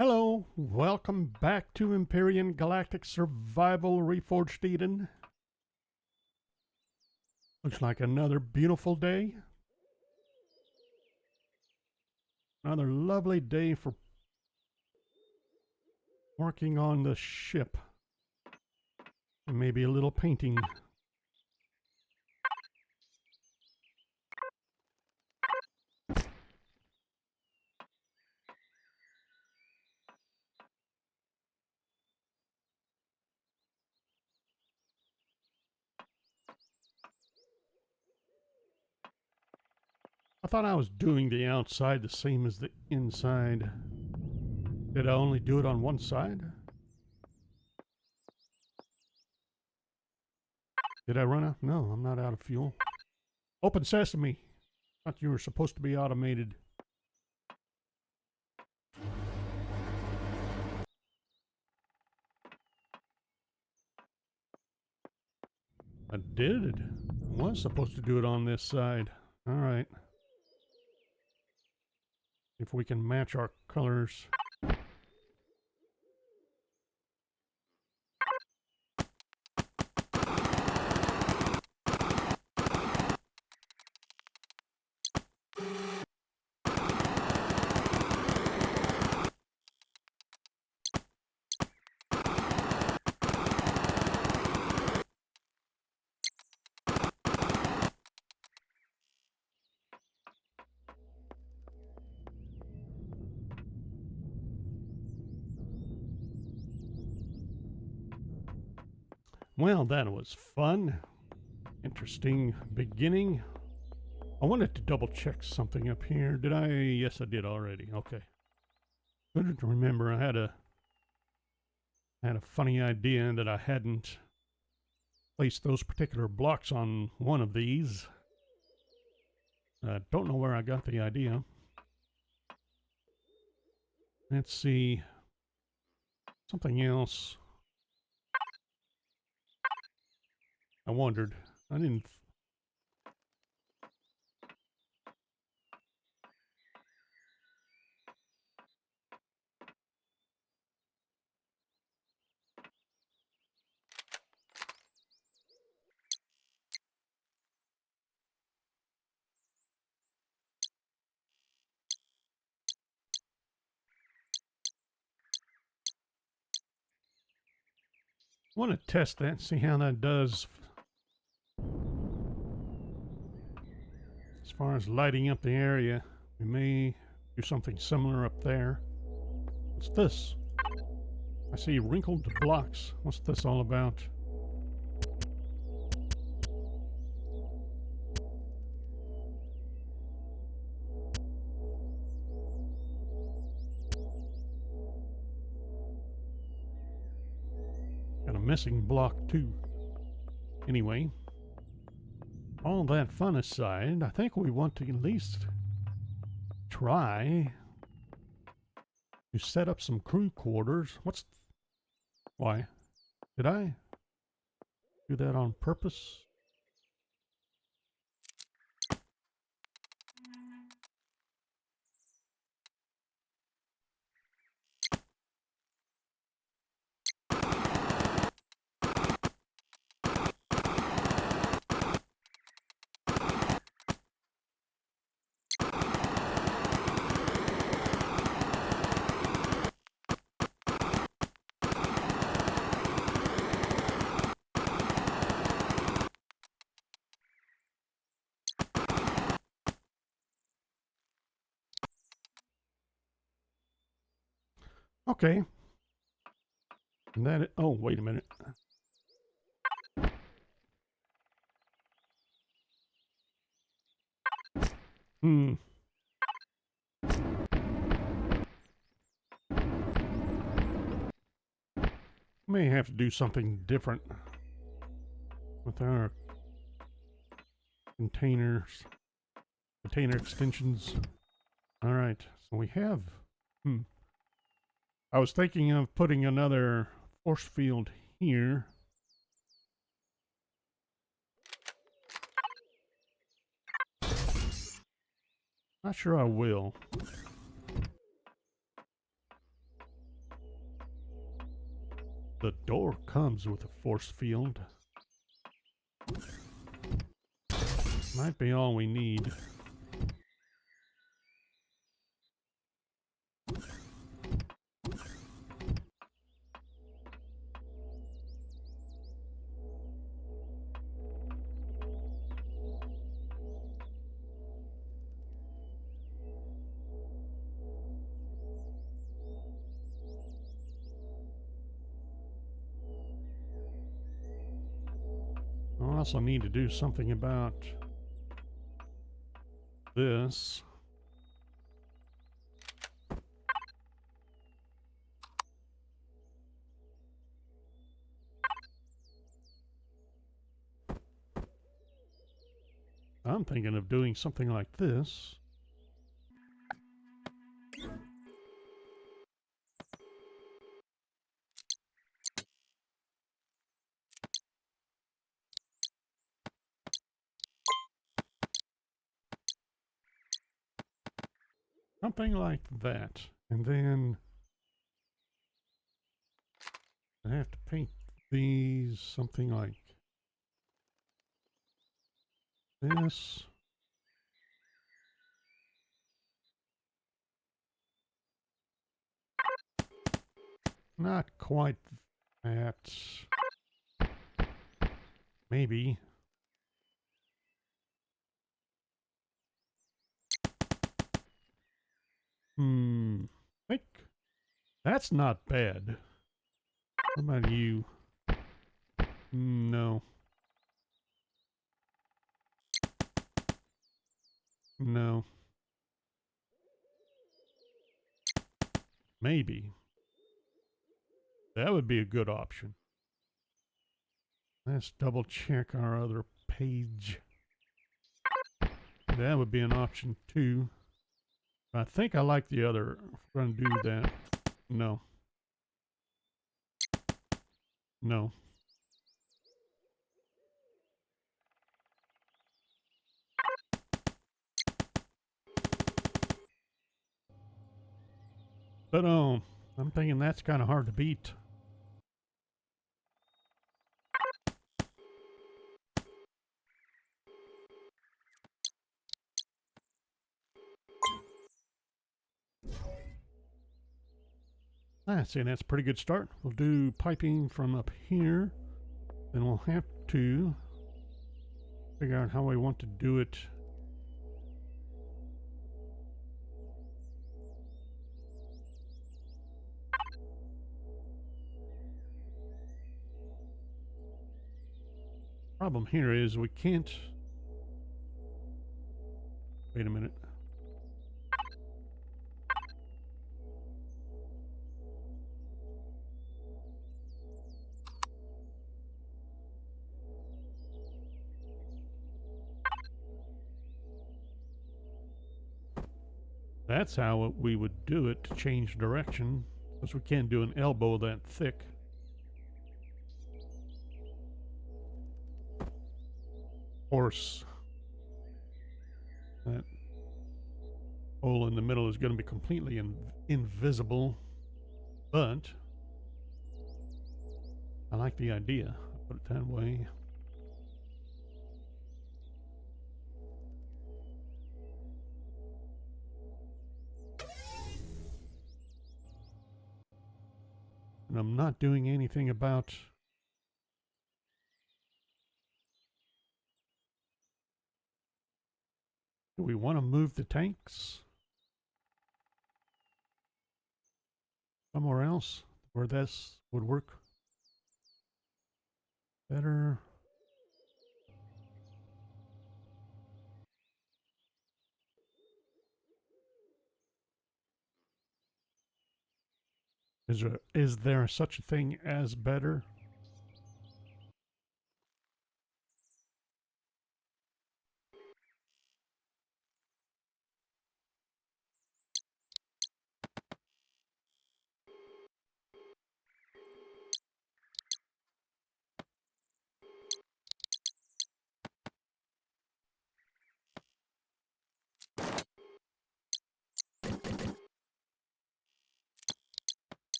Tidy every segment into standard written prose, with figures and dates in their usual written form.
Hello, welcome back to Empyrion Galactic Survival Reforged Eden. Looks like another beautiful day. Another lovely day for working on the ship. And maybe a little painting. I thought I was doing the outside the same as the inside. Did I only do it on one side? Did I run out? No, I'm not out of fuel. Open sesame. Thought you were supposed to be automated. I did. I was supposed to do it on this side. All right. If we can match our colors. Well, that was fun. Interesting beginning. I wanted to double check something up here. Did I? Yes, I did already. Okay. Couldn't remember. I had a funny idea that I hadn't placed those particular blocks on one of these. I don't know where I got the idea. Let's see. Something else. I wondered. I didn't. Want to test that, see how that does. As far as lighting up the area, we may do something similar up there. What's this? I see wrinkled blocks. What's this all about? Got a missing block too. Anyway, all that fun aside, I think we want to at least try to set up some crew quarters. Why? Did I do that on purpose? Okay. And that, oh, wait a minute. May have to do something different with our container extensions. All right, so we have, I was thinking of putting another force field here. Not sure I will. The door comes with a force field. Might be all we need. I also need to do something about this. I'm thinking of doing something like this. Something like that. And then I have to paint these something like this. Not quite that. Maybe. I think that's not bad. What about you? No. No. Maybe. That would be a good option. Let's double check our other page. That would be an option too. I think I like the other. If we're going to do that. No. No. But I'm thinking that's kind of hard to beat. See, that's a pretty good start. We'll do piping from up here. Then we'll have to figure out how we want to do it. Problem here is we can't. Wait a minute. That's how we would do it to change direction, because we can't do an elbow that thick. Of course, that hole in the middle is going to be completely invisible, but I like the idea. I'll put it that way. And I'm not doing anything about do we want to move the tanks somewhere else where this would work better? Is there such a thing as better?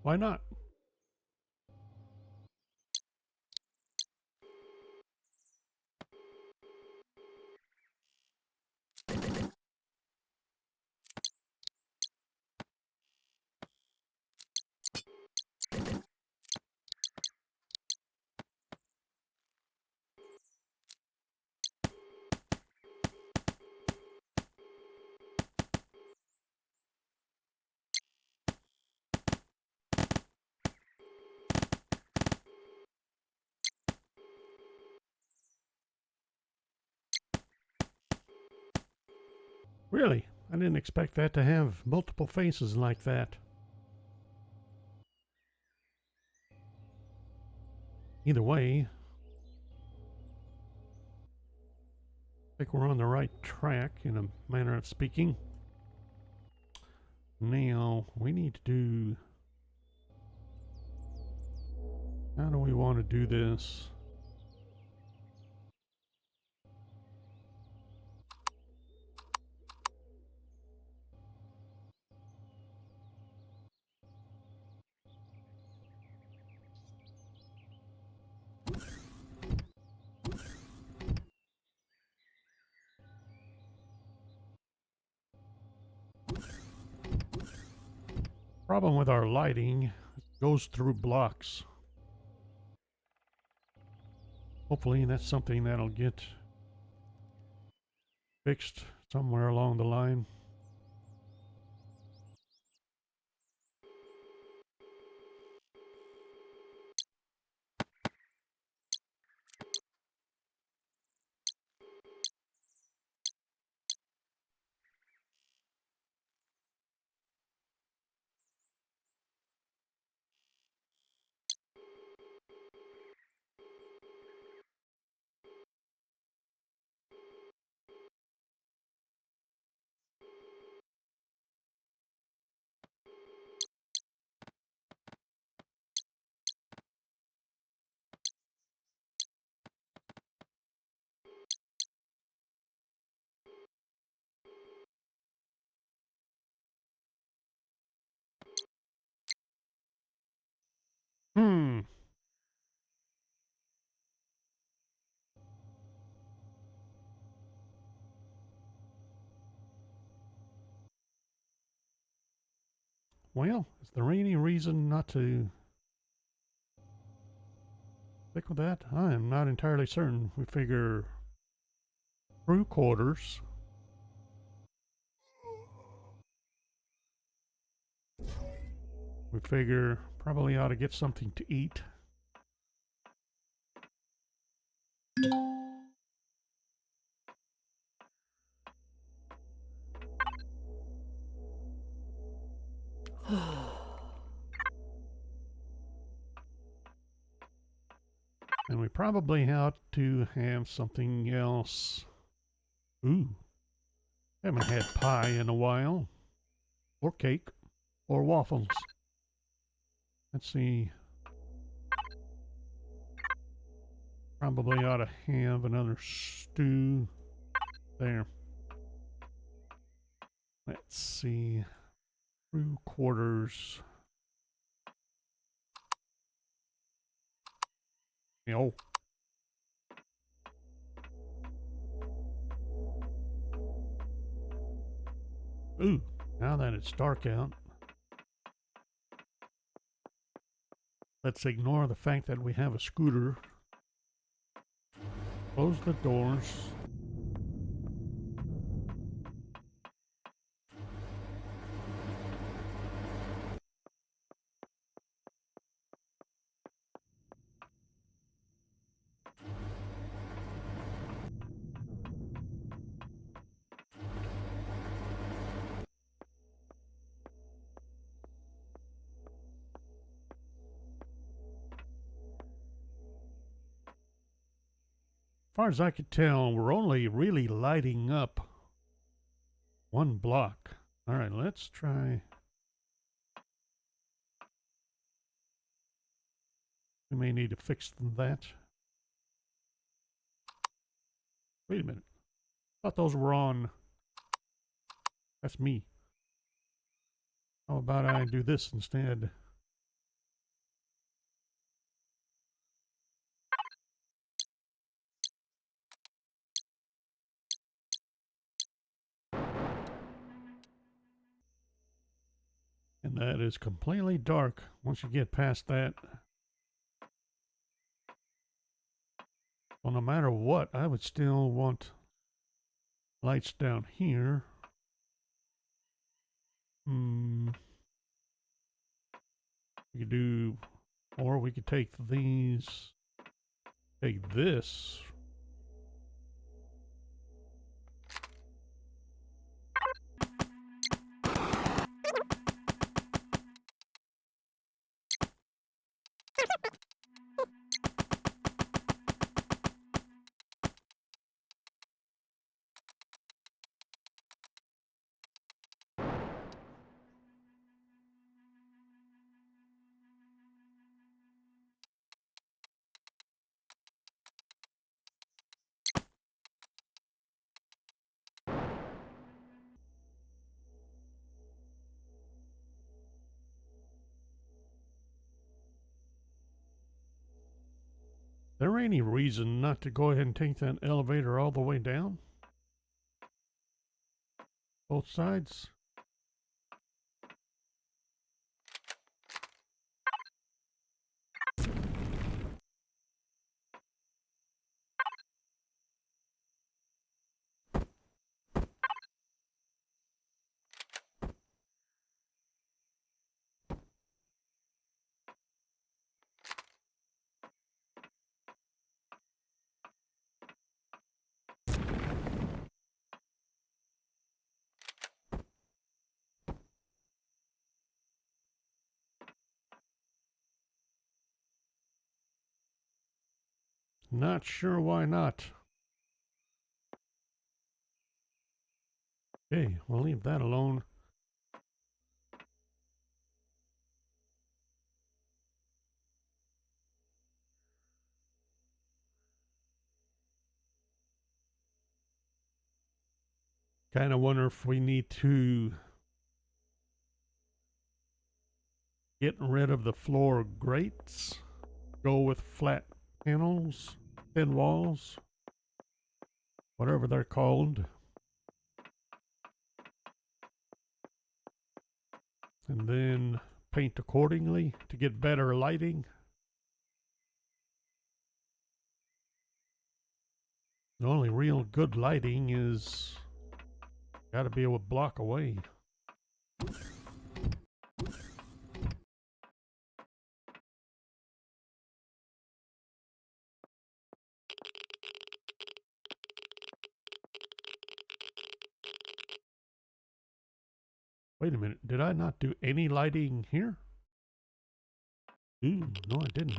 Why not? Really? I didn't expect that to have multiple faces like that. Either way, I think we're on the right track in a manner of speaking. Now, we need to do... How do we want to do this? Problem with our lighting, it goes through blocks. Hopefully that's something that'll get fixed somewhere along the line. Hmm. Well, is there any reason not to stick with that? I am not entirely certain. We figure crew quarters. We figure probably ought to get something to eat. And we probably ought to have something else. Ooh. Haven't had pie in a while. Or cake. Or waffles. Let's see. Probably ought to have another stew. There. Let's see. Crew quarters. Oh. Ooh. Now that it's dark out, let's ignore the fact that we have a scooter. Close the doors. As far as I could tell, we're only really lighting up one block. All right, let's try. We may need to fix that. Wait a minute. I thought those were on. That's me. How about I do this instead? That is completely dark once you get past that. Well, no matter what, I would still want lights down here. We could do, or we could take these, take this. There any reason not to go ahead and take that elevator all the way down? Both sides? Not sure why not. Okay, we'll leave that alone. Kind of wonder if we need to get rid of the floor grates, go with flat panels, thin walls, whatever they're called. And then paint accordingly to get better lighting. The only real good lighting is got to be a block away. Wait a minute, did I not do any lighting here? Ooh, no I didn't.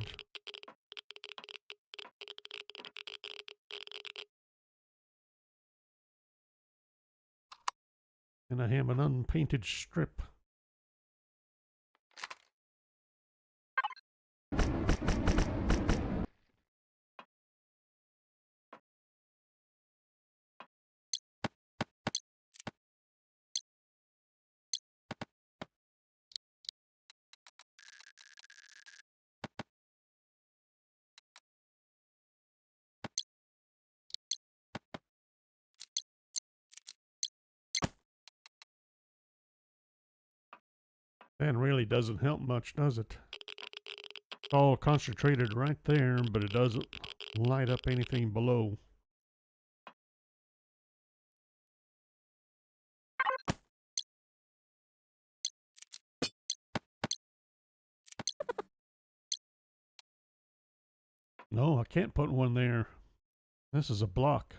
And I have an unpainted strip. That really doesn't help much, does it? It's all concentrated right there, but it doesn't light up anything below. No, I can't put one there. This is a block.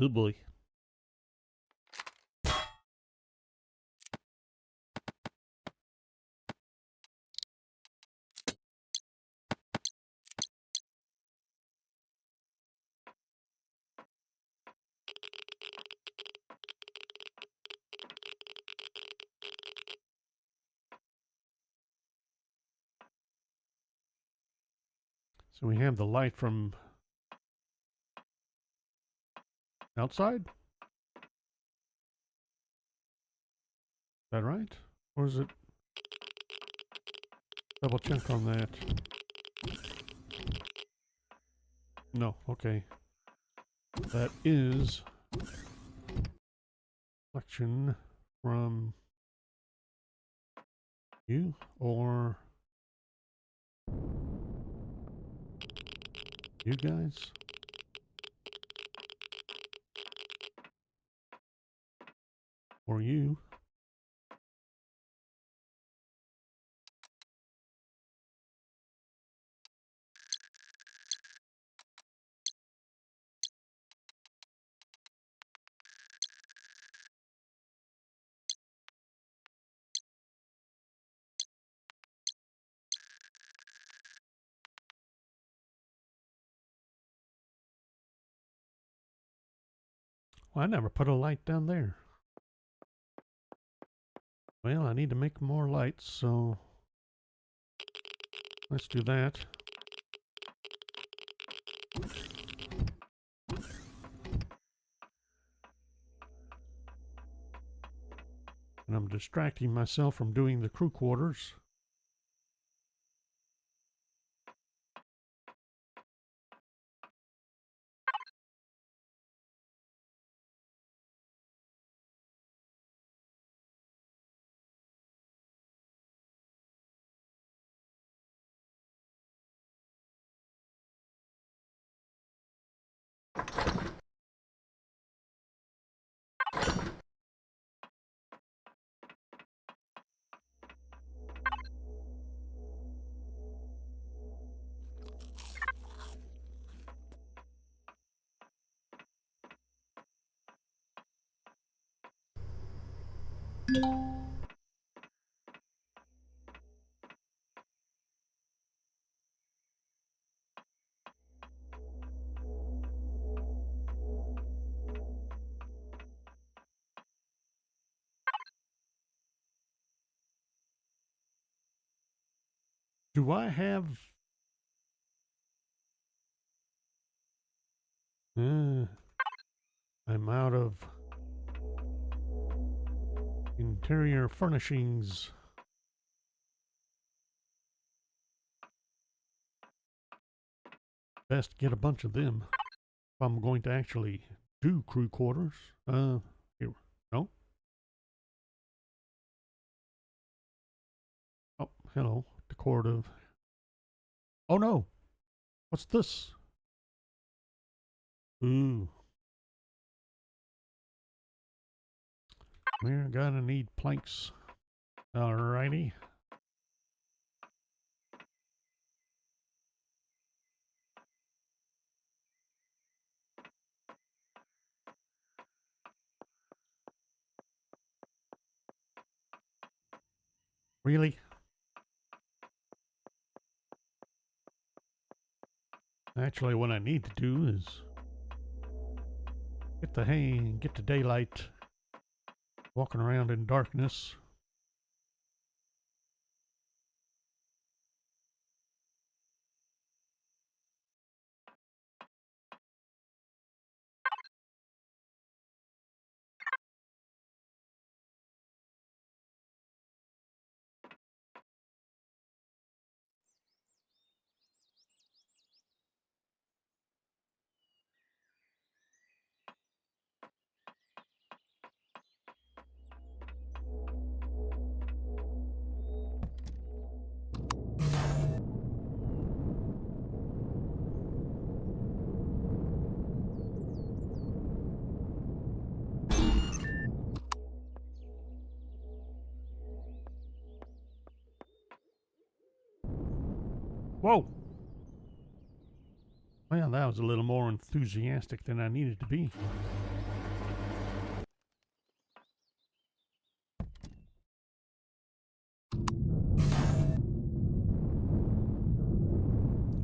Oh boy. So we have the light from outside? Is that right? Or is it? Double check on that. No, okay. That is selection from you or you guys. Or you. Well, I never put a light down there. Well, I need to make more lights, so let's do that. And I'm distracting myself from doing the crew quarters. Do I have... I'm out of interior furnishings. Best get a bunch of them if I'm going to actually do crew quarters. Here. No? Oh, hello. Decorative. Oh no! What's this? Ooh. We're gonna need planks. Alrighty. Really? Actually, what I need to do is get the daylight, walking around in darkness. Whoa! Well, that was a little more enthusiastic than I needed to be.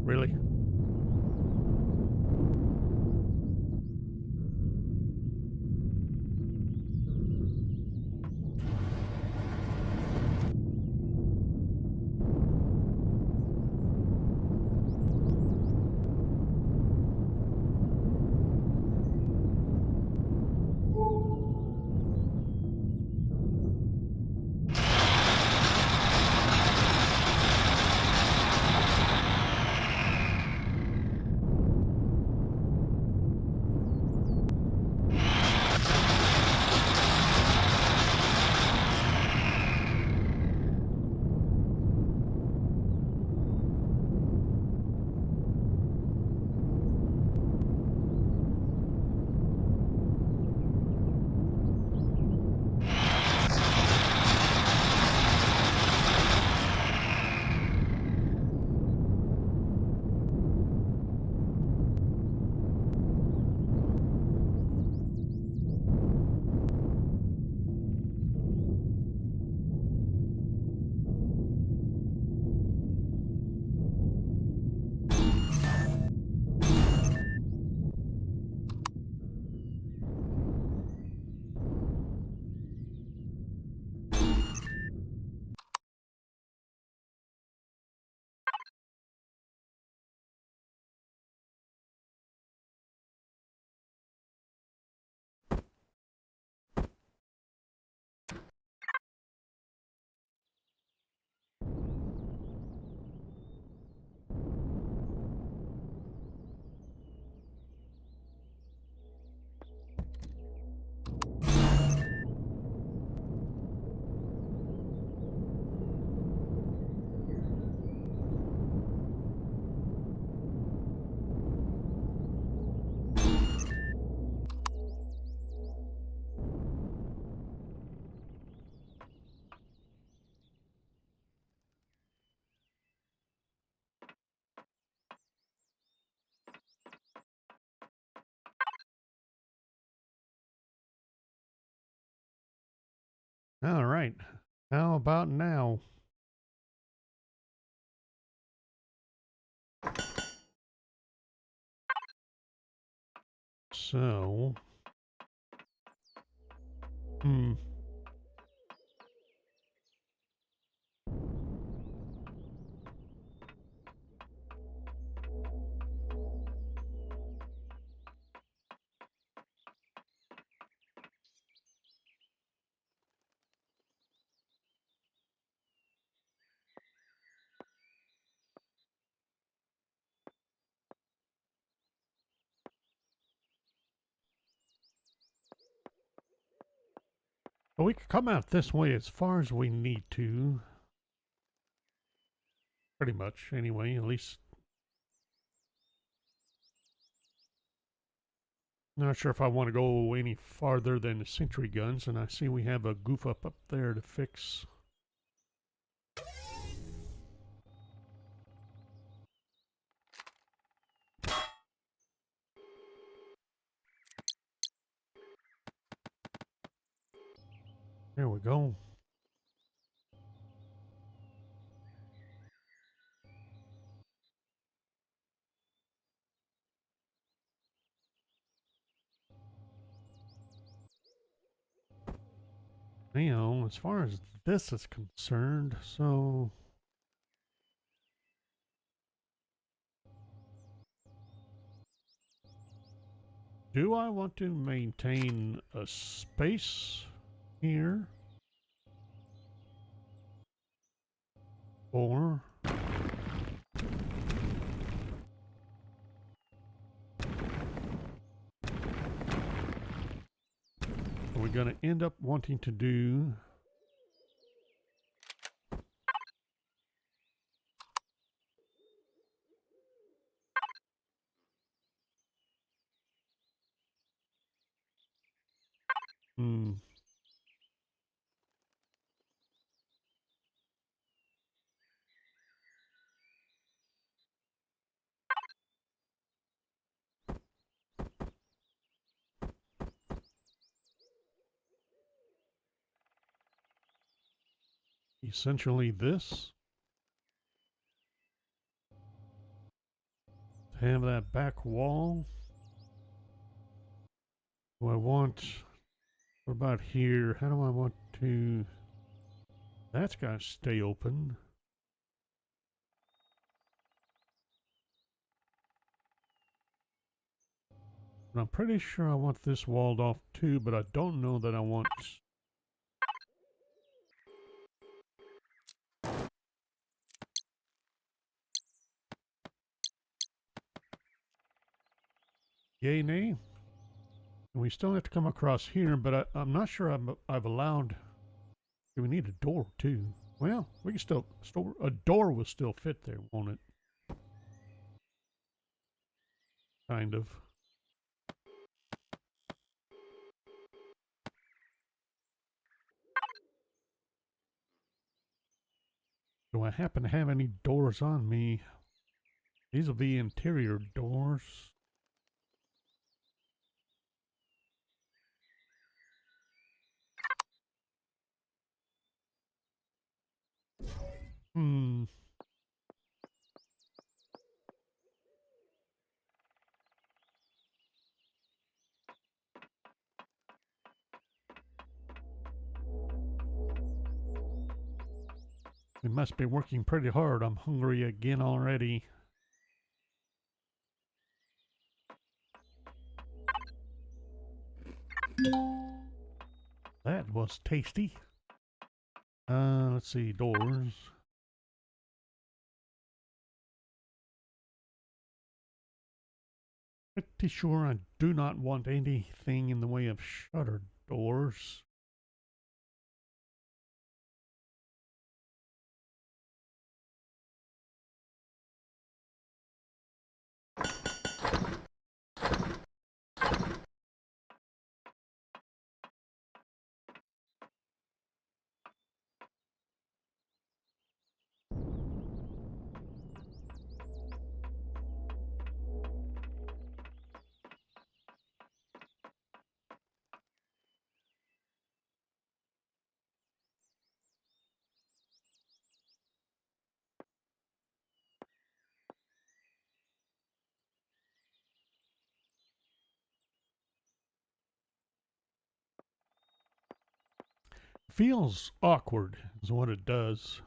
Really? All right. How about now? So, hmm. Well, we could come out this way as far as we need to. Pretty much, anyway, at least. Not sure if I want to go any farther than the sentry guns, and I see we have a goof up there to fix. There we go. Now, as far as this is concerned, so do I want to maintain a space here? Or are we going to end up wanting to do hmm, essentially this? To have that back wall? Do I want, what about here? How do I want to, that's got to stay open. But I'm pretty sure I want this walled off too, but I don't know that I want. Yay, nay? And we still have to come across here, but I'm not sure I've allowed. Do we need a door too? Well, we can still store a door will still fit there, won't it? Kind of. Do I happen to have any doors on me? These will be interior doors. Hmm. We must be working pretty hard. I'm hungry again already. That was tasty. Let's see, doors. Pretty sure I do not want anything in the way of shutter doors. feels awkward is what it does.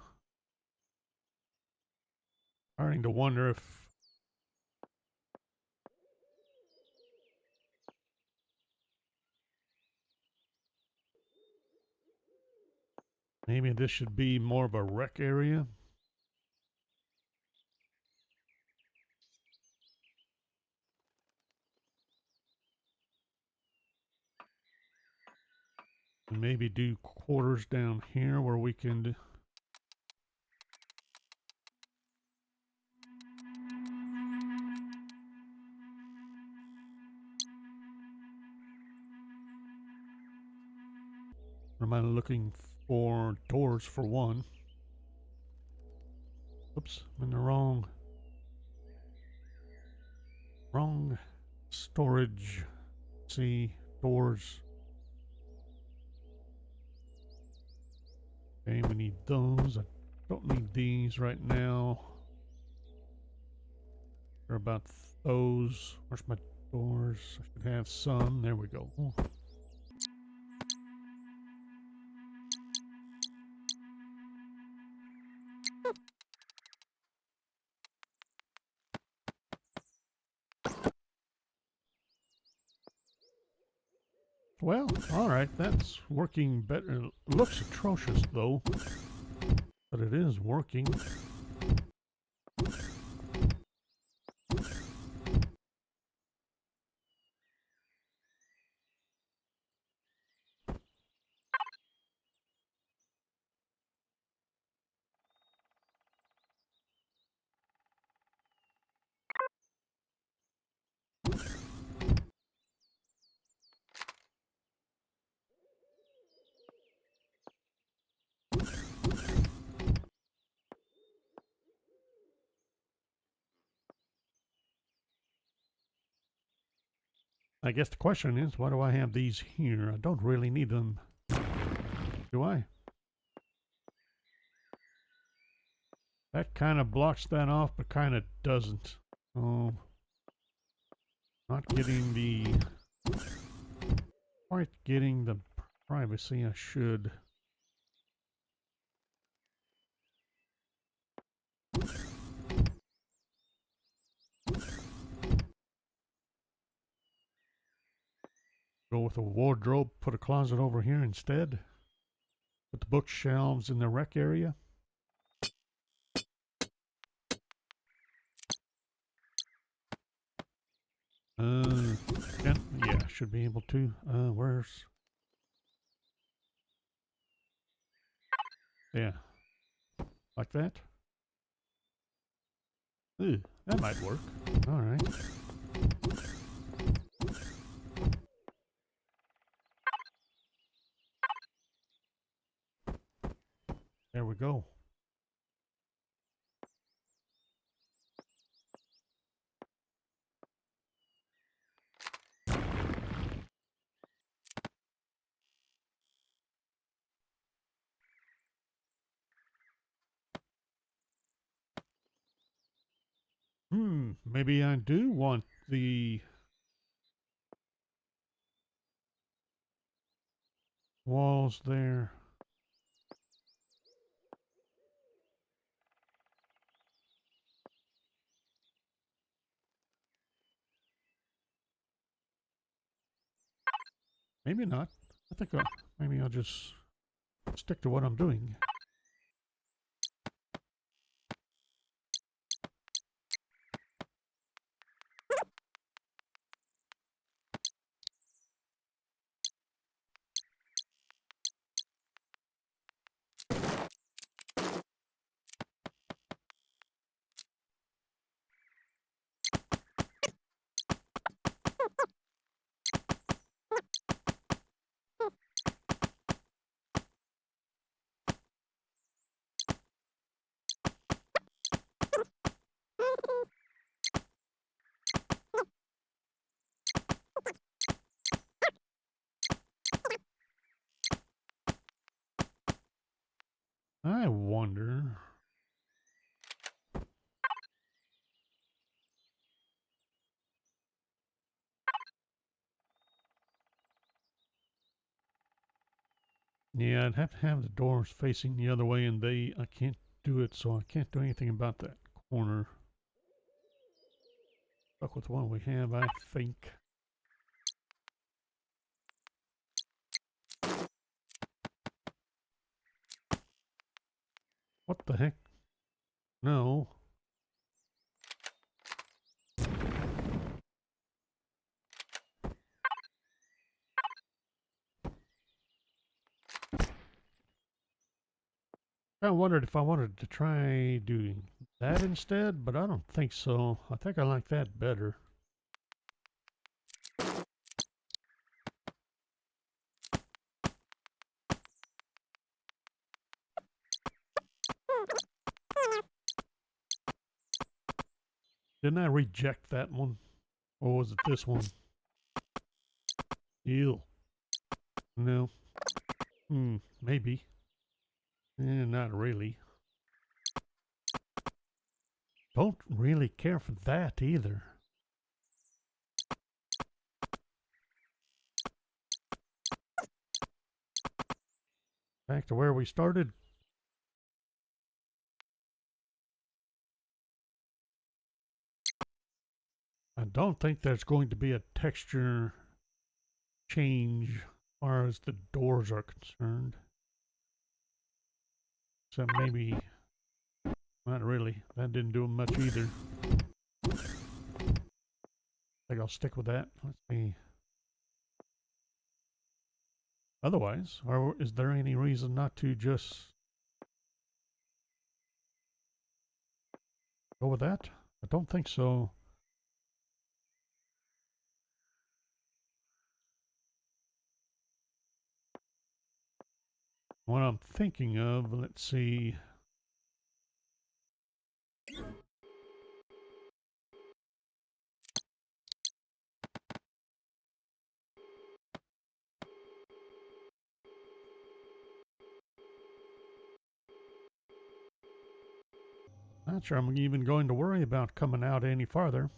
Starting to wonder if maybe this should be more of a rec area. And maybe do quarters down here where we can Or am I looking for doors for one? Oops, I'm in the wrong storage. See, doors. Okay, we need those. I don't need these right now. What about those? Where's my doors? I should have some. There we go. Ooh. Well, alright, that's working better. It looks atrocious though, but it is working. I guess the question is, why do I have these here? I don't really need them. Do I? That kind of blocks that off, but kind of doesn't. Oh, not getting the... quite getting the privacy I should. Go with a wardrobe, put a closet over here instead. Put the bookshelves in the rec area. Yeah, should be able to. Where's... Yeah. Like that? Ooh, that might work. Alright. There we go. Maybe I do want the walls there. Maybe not. I think maybe I'll just stick to what I'm doing. Yeah, I'd have to have the doors facing the other way, and I can't do it, so I can't do anything about that corner. Stuck with what we have, I think. What the heck? No. I wondered if I wanted to try doing that instead, but I don't think so. I think I like that better. Didn't I reject that one? Or was it this one? Ew. No. Maybe. Not really. Don't really care for that either. Back to where we started. I don't think there's going to be a texture change as far as the doors are concerned. So maybe, not really. That didn't do much either. I think I'll stick with that. Let's see. Otherwise, is there any reason not to just go with that? I don't think so. What I'm thinking of, let's see. Not sure I'm even going to worry about coming out any farther.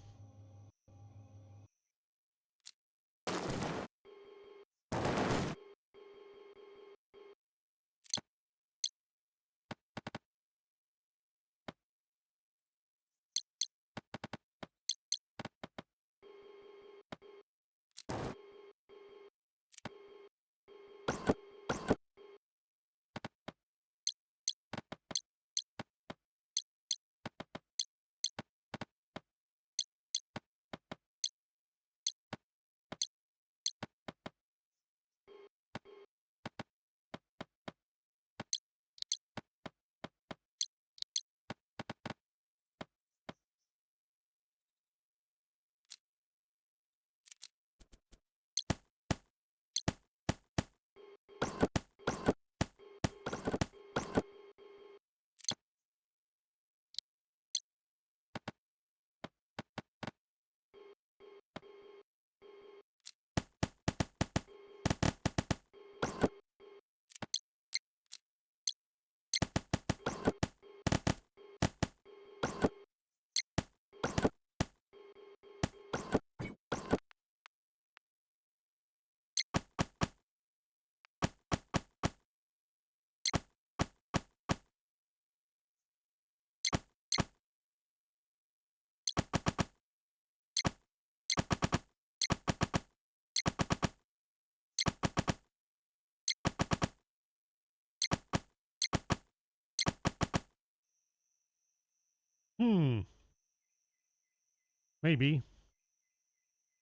Maybe.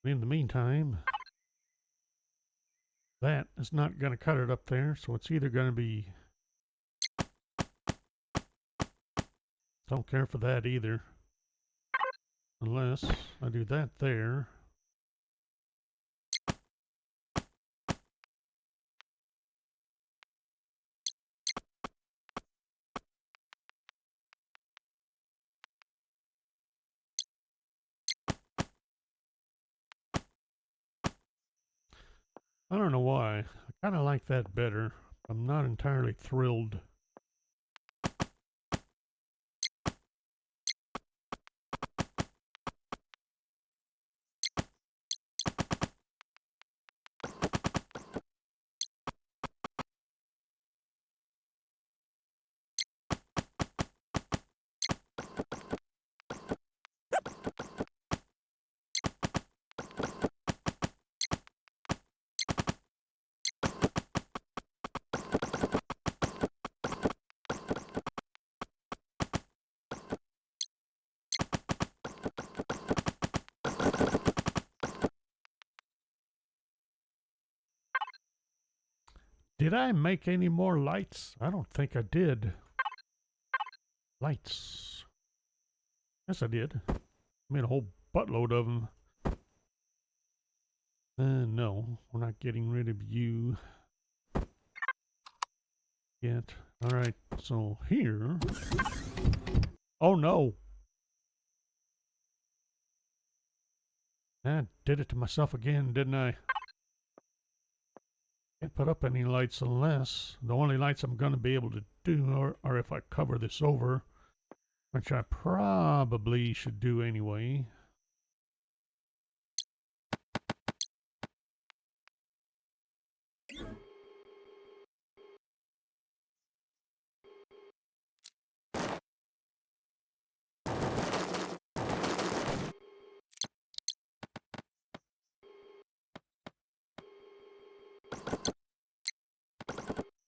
In the meantime, that is not going to cut it up there, so it's either going to be... Don't care for that either. Unless I do that there. I don't know why. I kind of like that better. I'm not entirely thrilled. Did I make any more lights? I don't think I did. Lights. Yes, I did. Made a whole buttload of them. No, we're not getting rid of you yet. All right, so here. Oh no! I did it to myself again, didn't I? Can't put up any lights unless the only lights I'm going to be able to do are if I cover this over, which I probably should do anyway.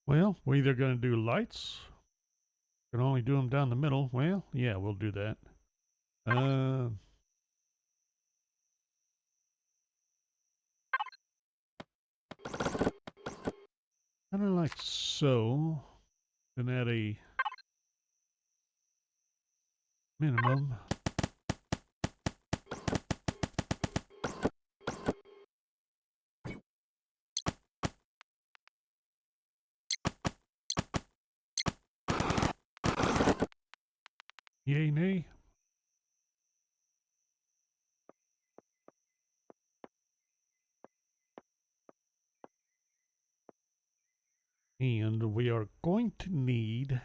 Well, we're either going to do lights. Can only do them down the middle. Well, yeah, we'll do that. Kind of like so. Then add a minimum. Yay, nay. And we are going to need,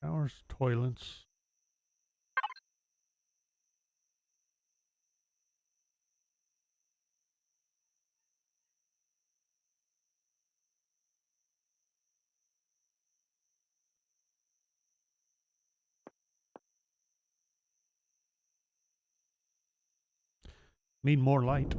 showers, toilets. Need more light.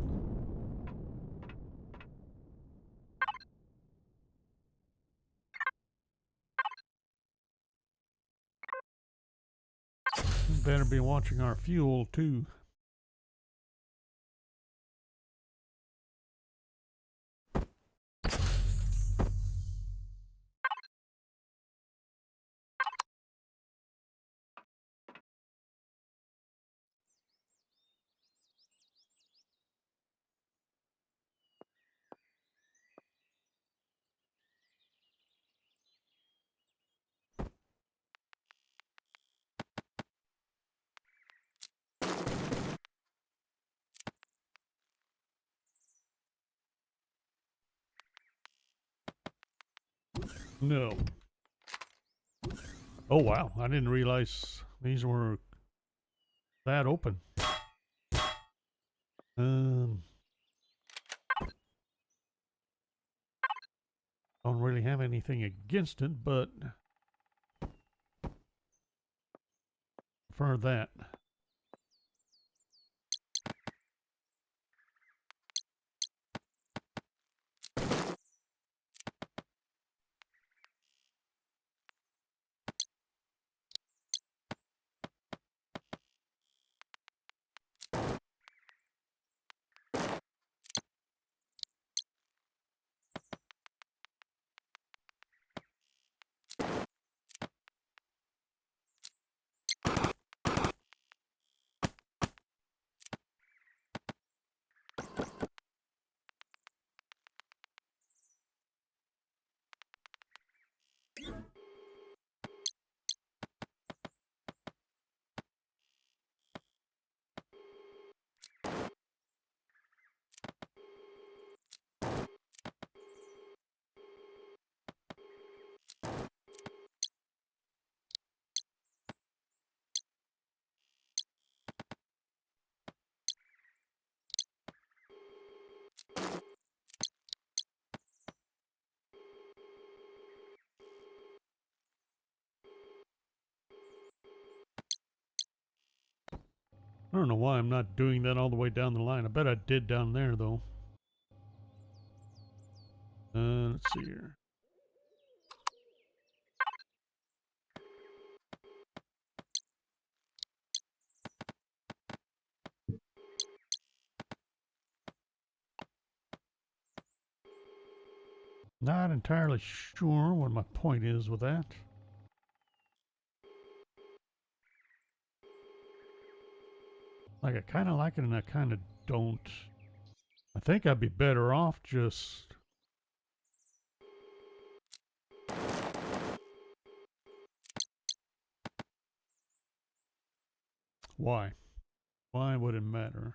Better be watching our fuel too. No. Oh wow, I didn't realize these were that open. Don't really have anything against it, but for that. I don't know why I'm not doing that all the way down the line. I bet I did down there though. Let's see here. Not entirely sure what my point is with that. Like, I kind of like it and I kind of don't. I think I'd be better off just... Why? Why would it matter?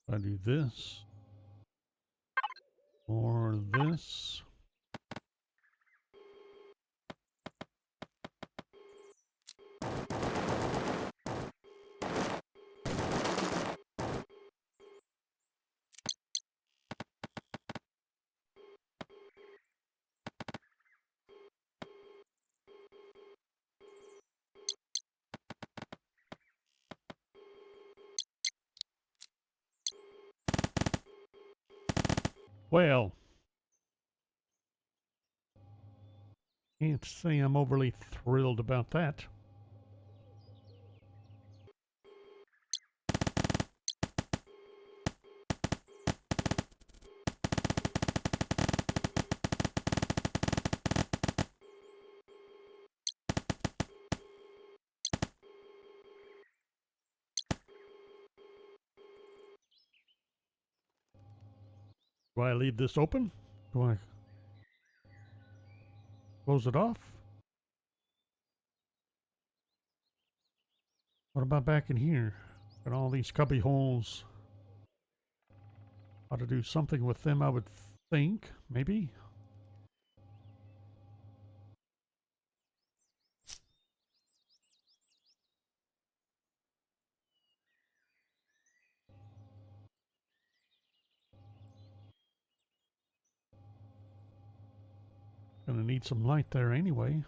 If I do this, or this. Well, can't say I'm overly thrilled about that. Do I leave this open? Do I close it off? What about back in here? Got all these cubby holes. Ought to do something with them, I would think. Maybe? Gonna need some light there anyway.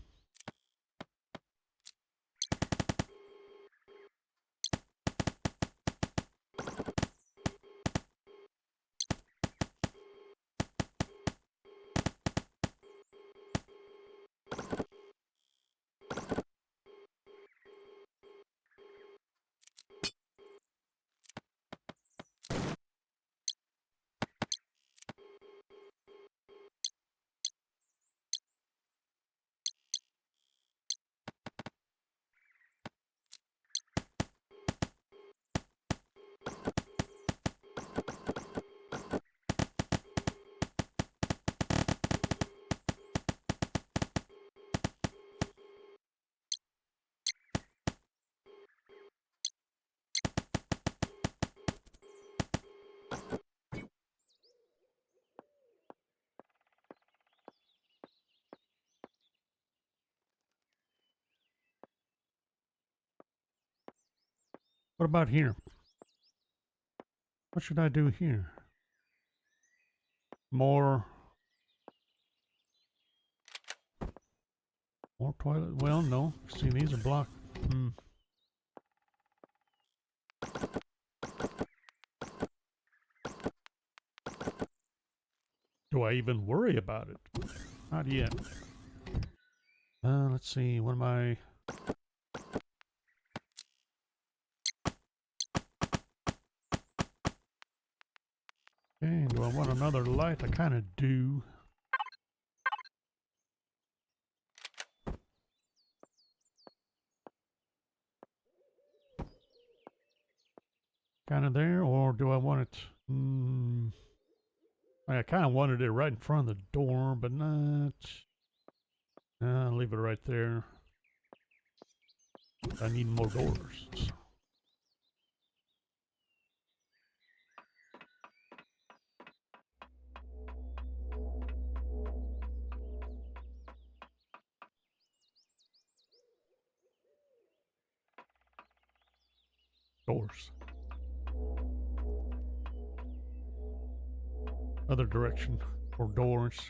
What about here? What should I do here? More toilet? Well, no. See, these are blocked. Do I even worry about it? Not yet. Let's see. What am I... Okay, do I want another light? I kind of do. Kind of there, or do I want it... I kind of wanted it right in front of the door, but not... I'll leave it right there. I need more doors. Doors. Other direction for doors.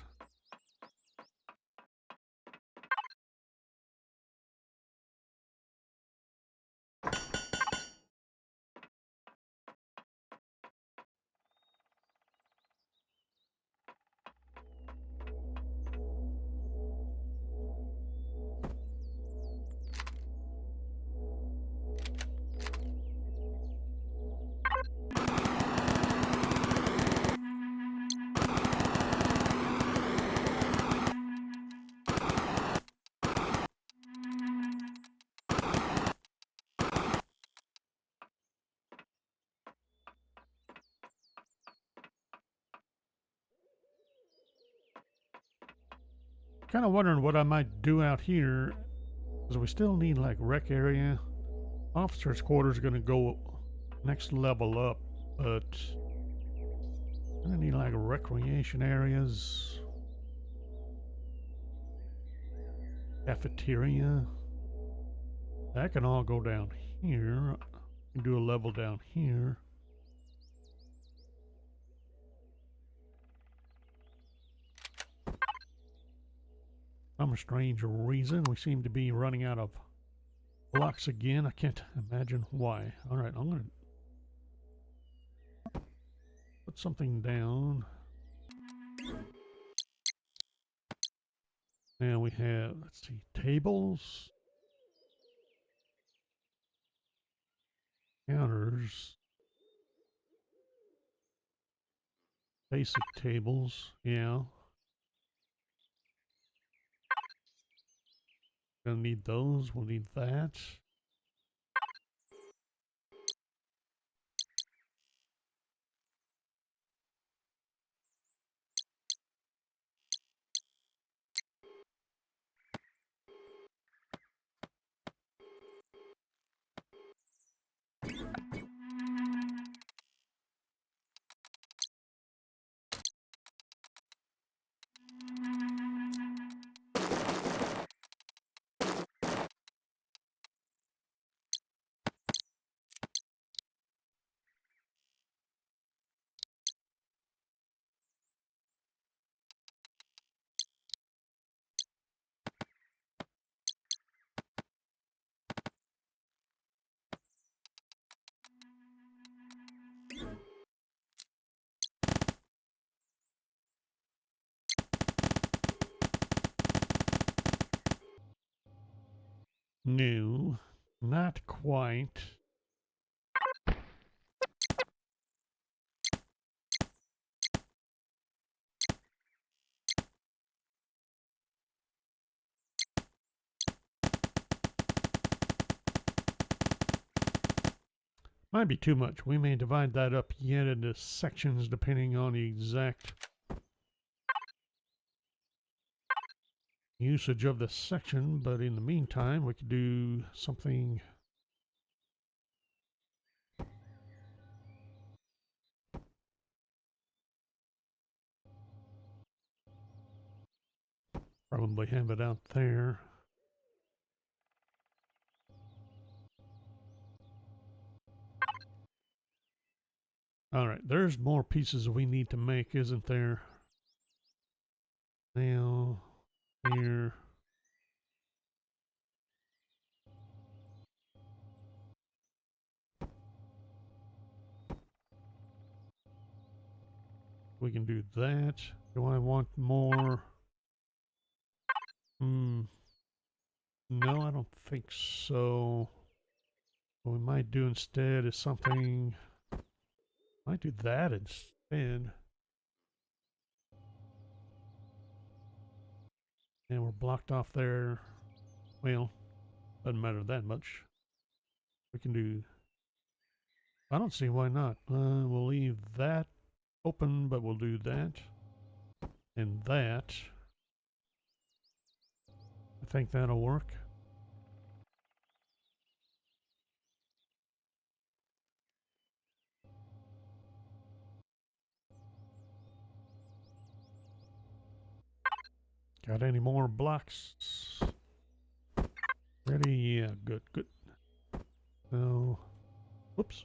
Kind of wondering what I might do out here, because we still need like rec area. Officers' quarters are going to go next level up, but I'm going to need like recreation areas, cafeteria. That can all go down here. Do a level down here. Some strange reason we seem to be running out of blocks again. I can't imagine why. All right, I'm going to put something down. Now we have, let's see, tables, counters, basic tables, yeah. Gonna need those, we'll need that. No, not quite. Might be too much. We may divide that up yet into sections depending on the exact usage of the section, but in the meantime we could do something. Probably have it out there. All right, there's more pieces we need to make, isn't there? Now, here. We can do that. Do I want more? No, I don't think so. What we might do instead is something. Might do that instead. And we're blocked off there. Well, doesn't matter that much. We can do. I don't see why not. We'll leave that open, but we'll do that and that. I think that'll work. Got any more blocks? Ready? Yeah, good, good. So, whoops.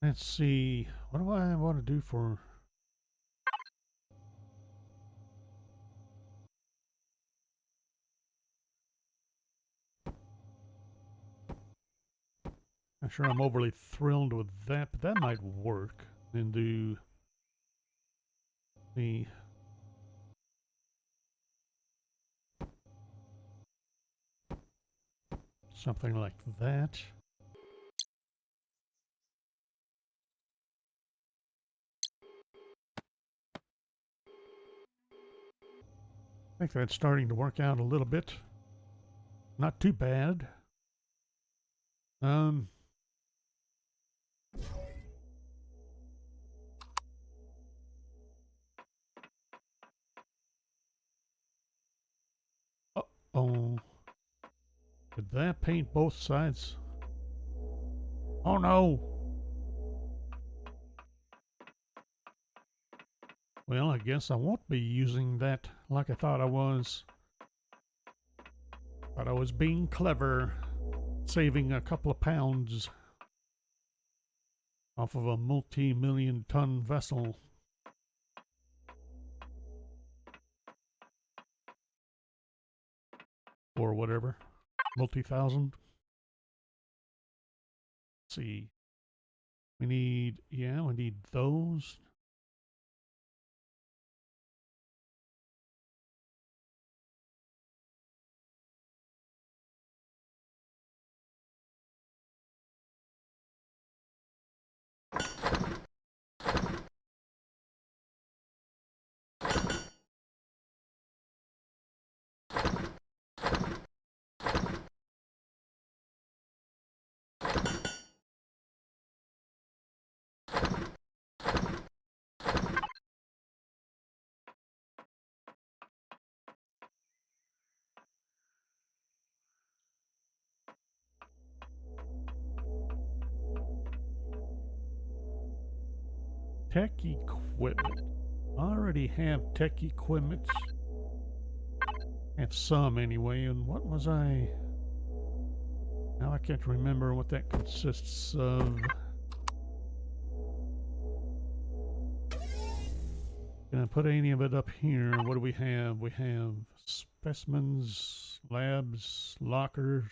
Let's see. What do I want to do for... Not sure I'm overly thrilled with that, but that might work. Then do the... something like that. I think that's starting to work out a little bit. Not too bad. Um... Uh-oh. Did that paint both sides? Oh no! Well, I guess I won't be using that like I thought I was. Thought I was being clever, saving a couple of pounds off of a multi-million ton vessel. Or whatever. Multi-thousand. Let's see. We need those. Tech equipment. I already have tech equipment. Have some anyway, and what was I... Now I can't remember what that consists of. Can I put any of it up here? What do we have? We have specimens, labs, lockers,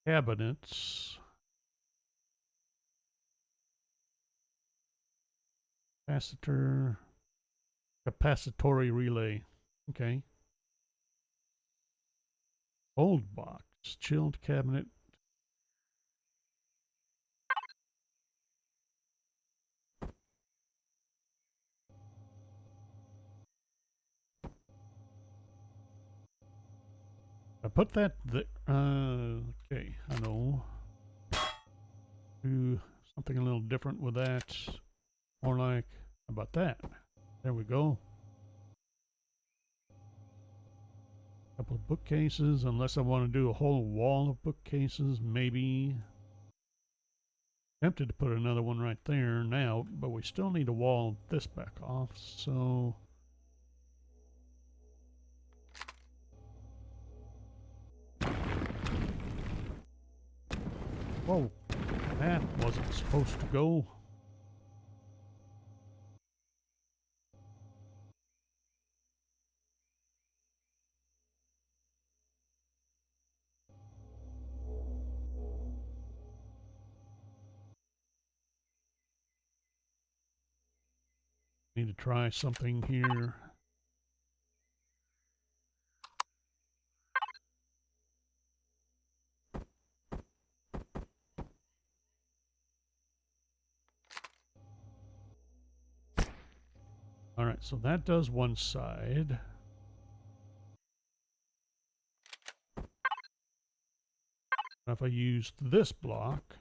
cabinets, capacitor, capacitory relay. Okay. Cold box, chilled cabinet. I put that okay, I know. Do something a little different with that. More like, how about that? There we go. Couple of bookcases, unless I want to do a whole wall of bookcases, maybe. Tempted to put another one right there now, but we still need to wall this back off, so... Whoa, that wasn't supposed to go. Need to try something here. All right, so that does one side. If I used this block,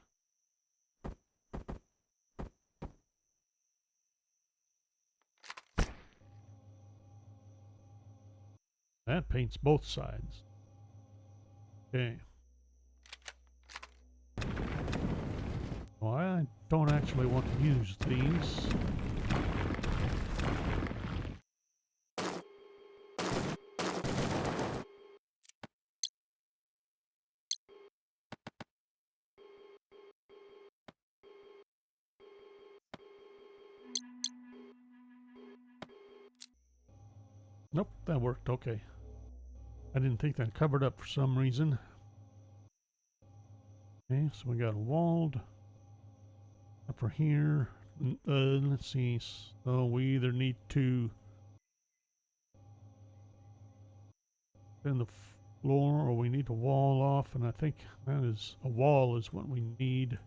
that paints both sides. Okay. Well, I don't actually want to use these. Nope, that worked. Okay. I didn't think that covered up for some reason. Okay, so we got a walled up for here. Let's see. So we either need to in the floor or we need to wall off, and I think that is a wall is what we need.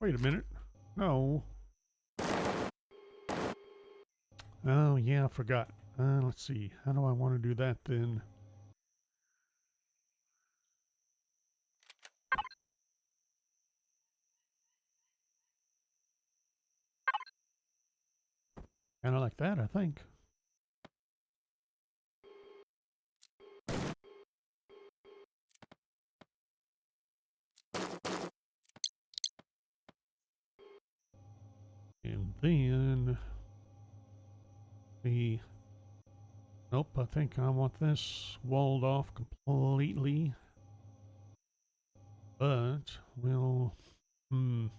Wait a minute. No. Oh, yeah, I forgot. Let's see. How do I want to do that then? Kind of like that, I think. And then the... Nope, I think I want this walled off completely. But we'll... I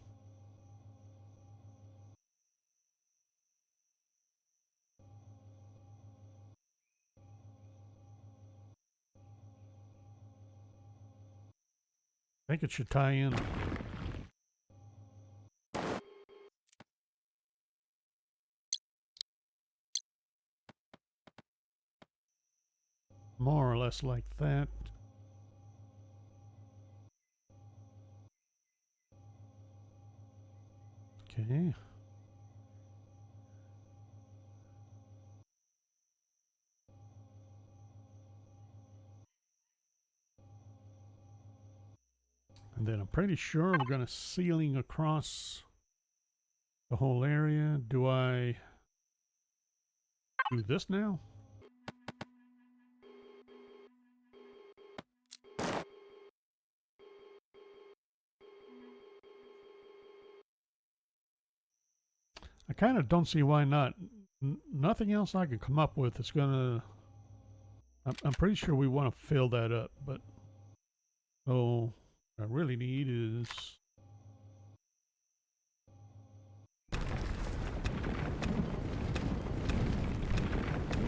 think it should tie in. More or less like that. Okay. And then I'm pretty sure we're going to ceiling across the whole area. Do I do this now? I kind of don't see why not. Nothing else I can come up with is going to... I'm pretty sure we want to fill that up, but... So, what I really need is...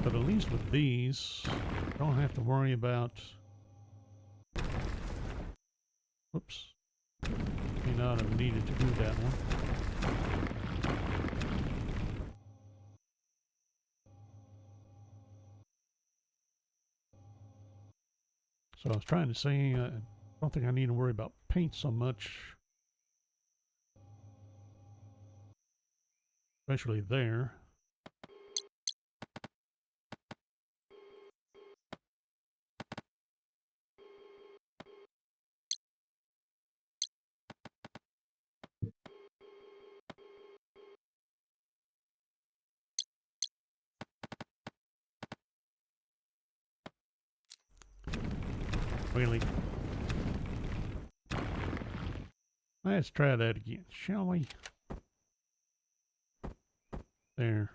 But at least with these, I don't have to worry about... Whoops. May not have needed to do that one. So I was trying to say, I don't think I need to worry about paint so much. Especially there. Really. Let's try that again, shall we? There.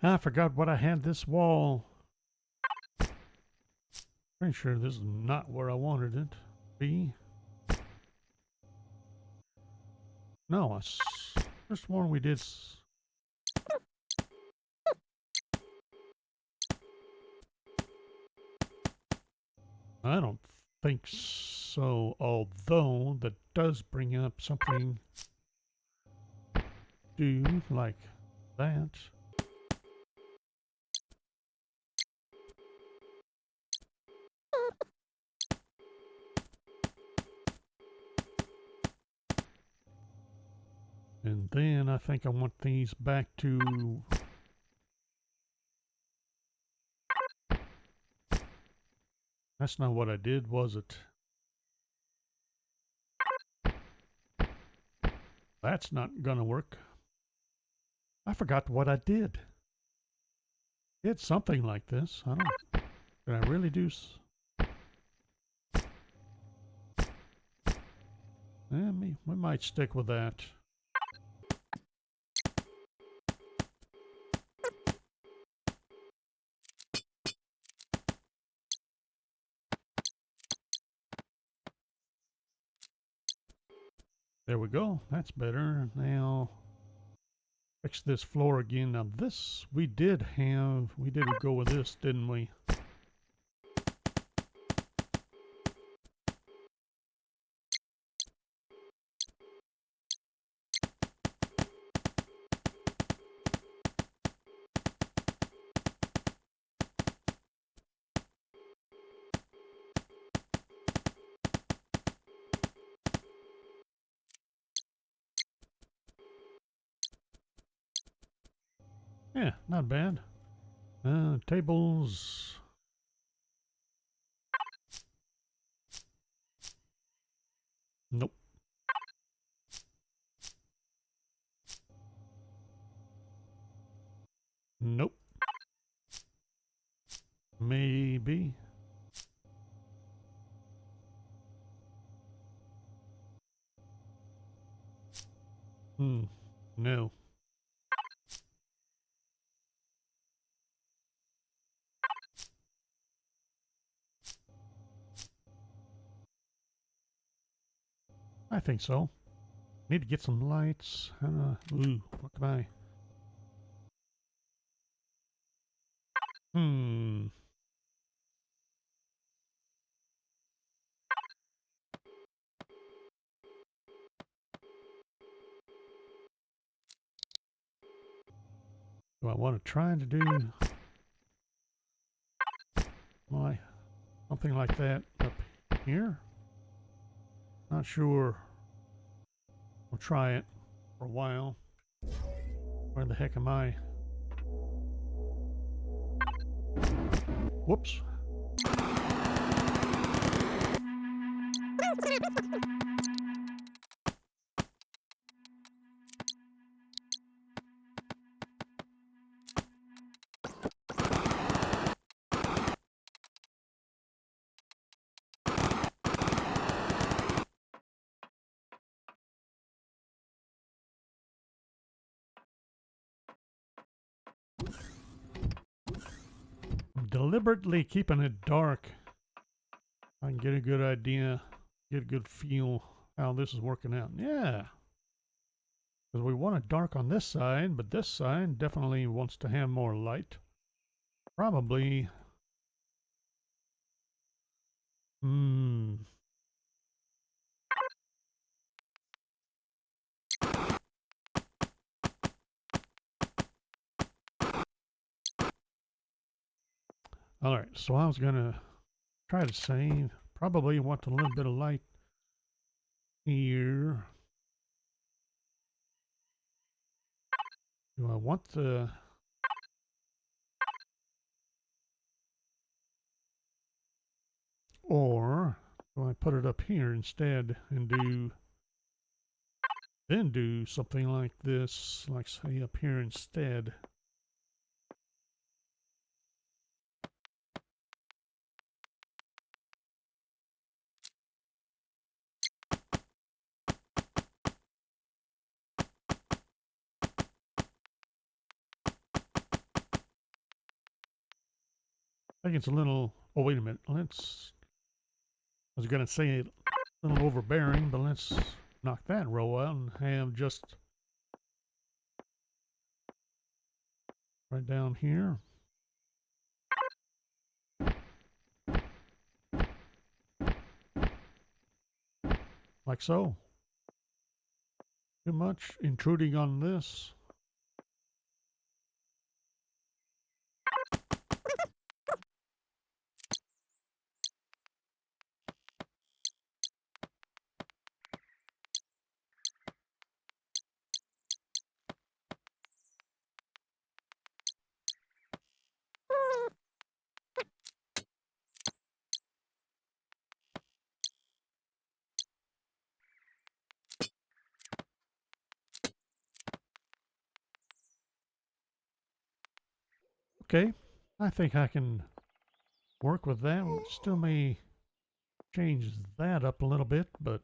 I forgot what I had this wall. Pretty sure this is not where I wanted it to be. No, first one we did. I don't think so, although that does bring up something do like that. And then I think I want these back to... That's not what I did, was it? That's not gonna work. I forgot what I did. Did something like this. I don't... Did I really do... we might stick with that. There we go. That's better. Now, fix this floor again. Now this, we did go with this, didn't we? Yeah, not bad. Tables. Nope. Nope. Maybe. No. I think so. Need to get some lights. What can I? Do I want to try to do something like that up here? Not sure. We'll try it for a while. Where the heck am I? Whoops. I'm deliberately keeping it dark. I can get a good idea, get a good feel how this is working out. Yeah. Because we want it dark on this side, but this side definitely wants to have more light. Probably. Alright, so I was going to try to save. Probably want a little bit of light here. Do I want the... Or do I put it up here instead and do something like this, like say up here instead? I think it's a little. Oh, wait a minute. I was gonna say a little overbearing, but let's knock that row out and have just right down here. Like so. Too much intruding on this. Okay, I think I can work with that. We still may change that up a little bit, but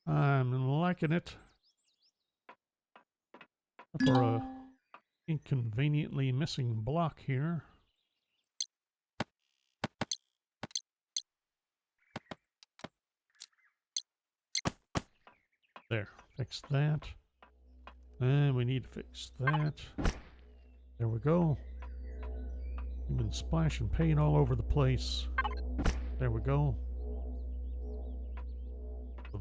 I'm liking it for a inconveniently missing block here. There, fix that. And we need to fix that. There we go. Even splashing paint all over the place. There we go. So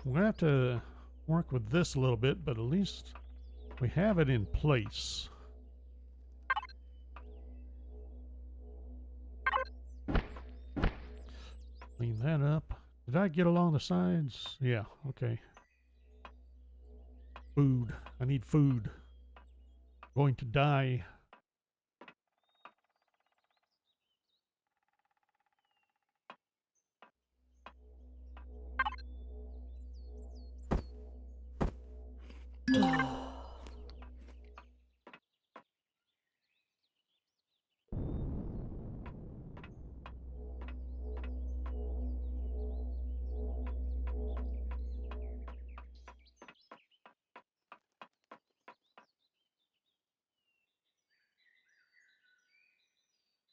we're gonna have to work with this a little bit, but at least we have it in place. Clean that up. Did I get along the sides? Yeah, okay. Food. I need food. Going to die.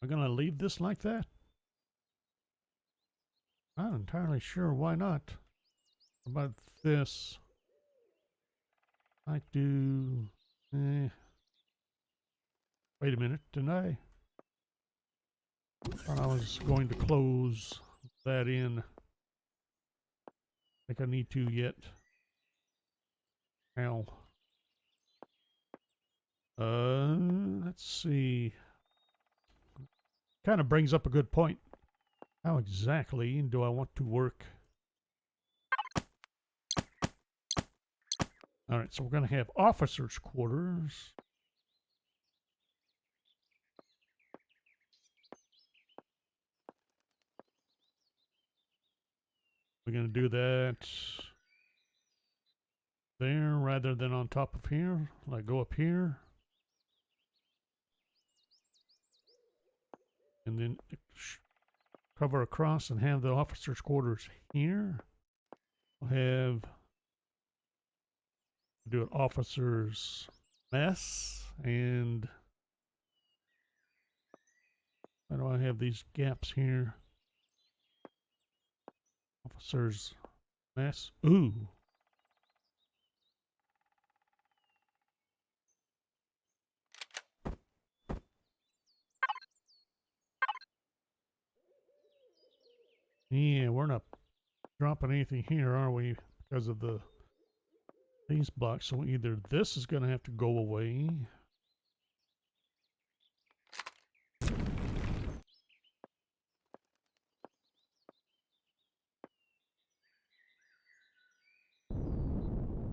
I'm gonna leave this like that? Not entirely sure why not. How about this? I do. Wait a minute, didn't I? Thought I was going to close that in. I think I need to yet. Ow. Let's see. Kind of brings up a good point. How exactly do I want to work? All right, so we're going to have officers' quarters. We're going to do that there rather than on top of here. Like go up here. And then cover across and have the officers' quarters here. We'll have do an officers' mess, and why do I have these gaps here? Officers' mess. Ooh. Yeah, we're not dropping anything here, are we? Because of these blocks. So either this is going to have to go away.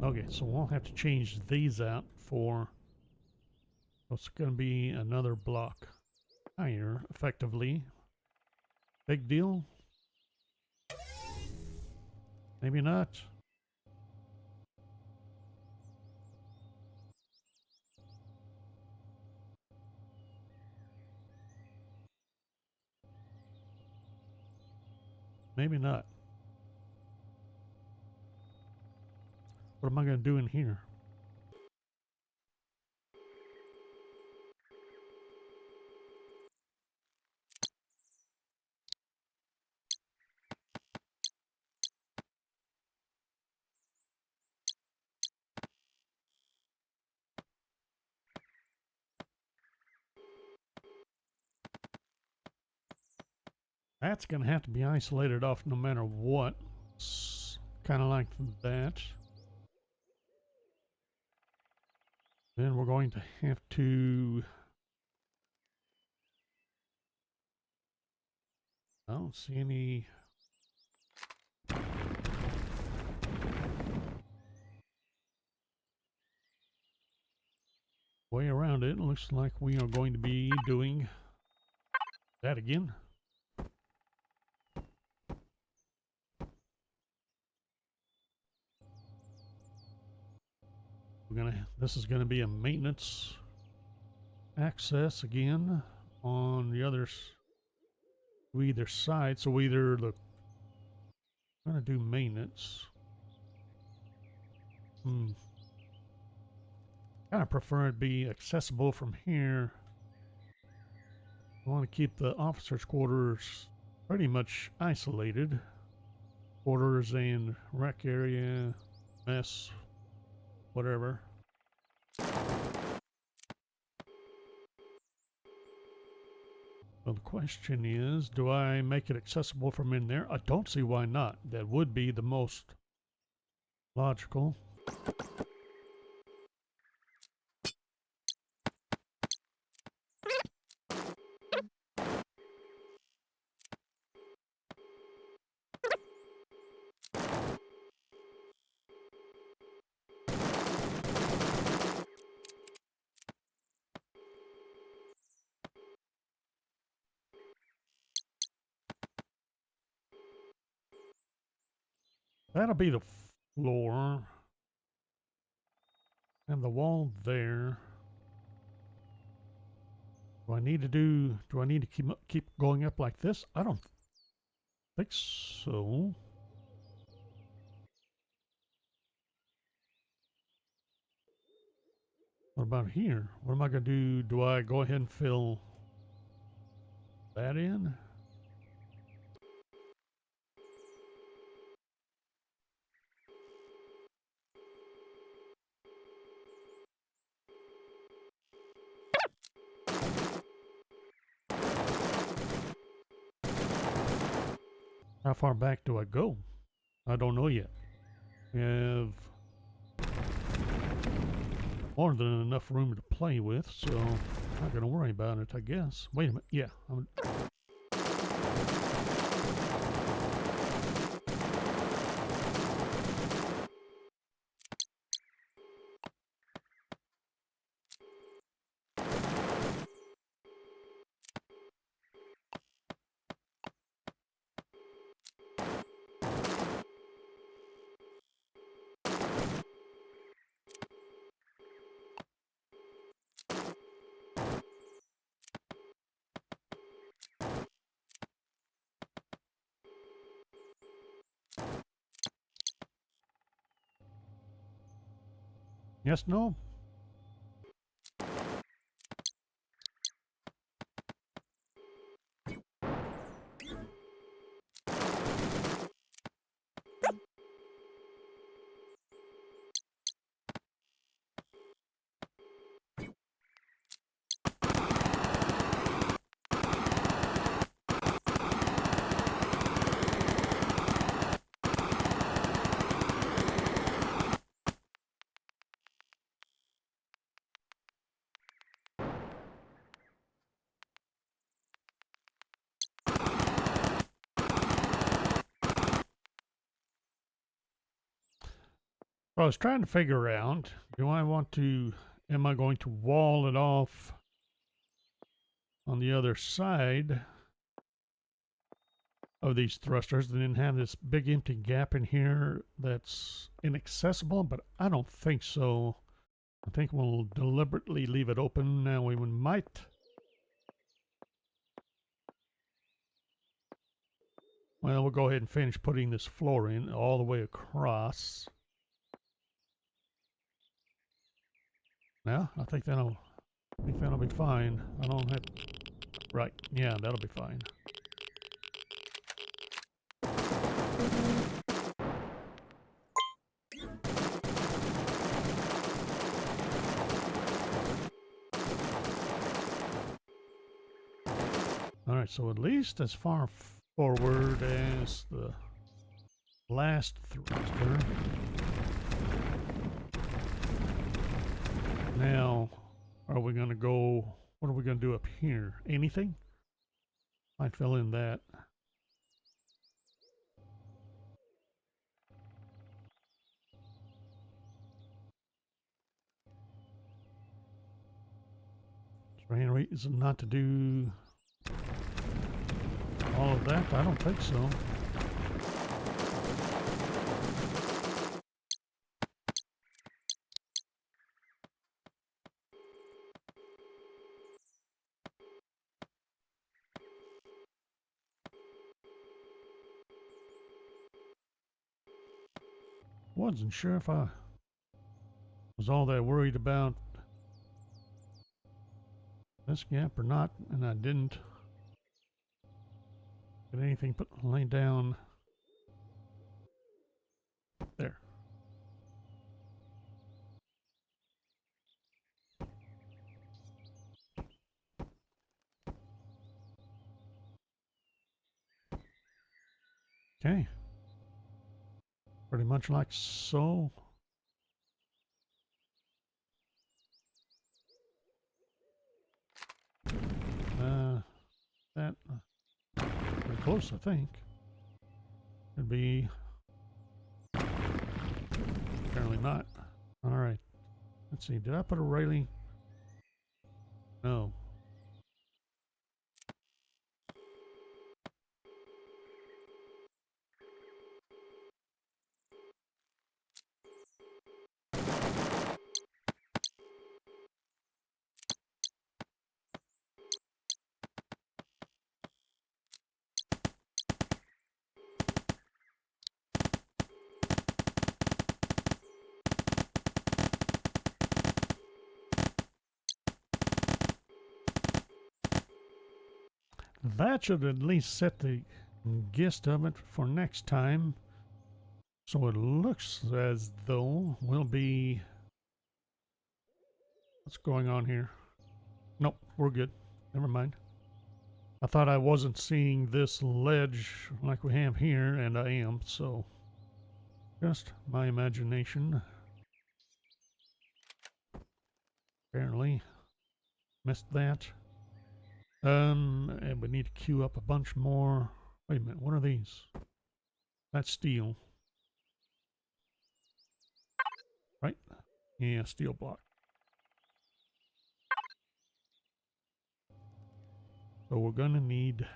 Okay, so we'll have to change these out for. It's going to be another block higher, effectively. Big deal? Maybe not. Maybe not. What am I going to do in here? That's going to have to be isolated off no matter what. Kind of like that. Then we're going to have to... I don't see any... way around it. It looks like we are going to be doing that again. This is gonna be a maintenance access again on the others to either side. So we either look, I'm gonna do maintenance. Kind of prefer it be accessible from here. I want to keep the officers' quarters pretty much isolated. Quarters and rec area, mess, whatever. So the question is, do I make it accessible from in there? I don't see why not. That would be the most logical. That'll be the floor. And the wall there. Do I need to keep going up like this? I don't think so. What about here? What am I going to do? Do I go ahead and fill that in? How far back do I go? I don't know yet. We have more than enough room to play with, so I'm not going to worry about it, I guess. Wait a minute. Yeah. Yes, no? I was trying to figure out, am I going to wall it off on the other side of these thrusters and then have this big empty gap in here that's inaccessible? But I don't think so. I think we'll deliberately leave it open. Now we might. Well, we'll go ahead and finish putting this floor in all the way across. Yeah, I think that'll be fine. I don't have... Right, yeah, that'll be fine. Alright, so at least as far forward as the last thruster. Now, are we going to go, what are we going to do up here? Anything? Might fill in that. Is there any reason not to do all of that? I don't think so. Wasn't sure if I was all that worried about this gap or not, and I didn't get anything laid down there. Okay. Pretty much like so. That pretty close, I think. Could be. Apparently not. All right. Let's see. Did I put a railing? No. That should at least set the gist of it for next time. So it looks as though we'll be... What's going on here? Nope, we're good. Never mind. I thought I wasn't seeing this ledge like we have here, and I am, so... Just my imagination. Apparently missed that. And we need to queue up a bunch more. Wait a minute, what are these? That's steel. Right? Yeah, steel block. So we're gonna need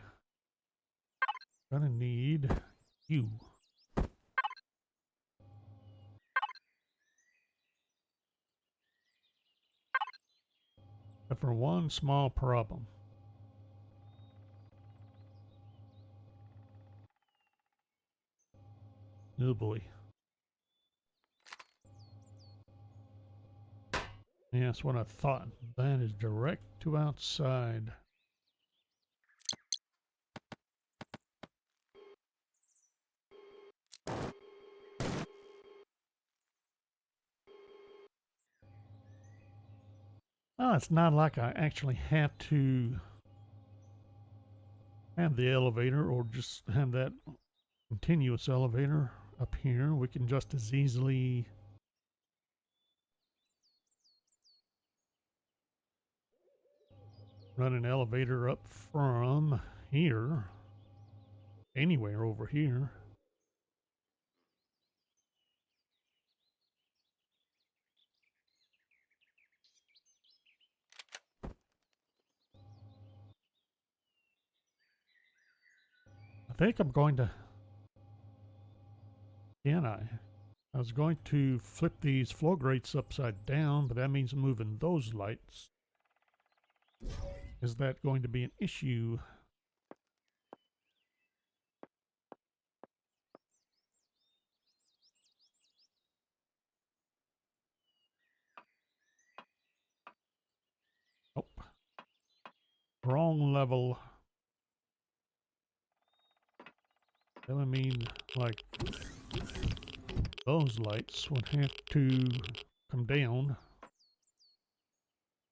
you. But for one small problem. Oh boy. Yeah, that's what I thought. That is direct to outside. Oh, it's not like I actually have to have the elevator or just have that continuous elevator up here. We can just as easily run an elevator up from here, anywhere over here. I think I'm going to, can I? I was going to flip these flow grates upside down, but that means moving those lights. Is that going to be an issue? Nope. Wrong level. That would mean, like, those lights would have to come down.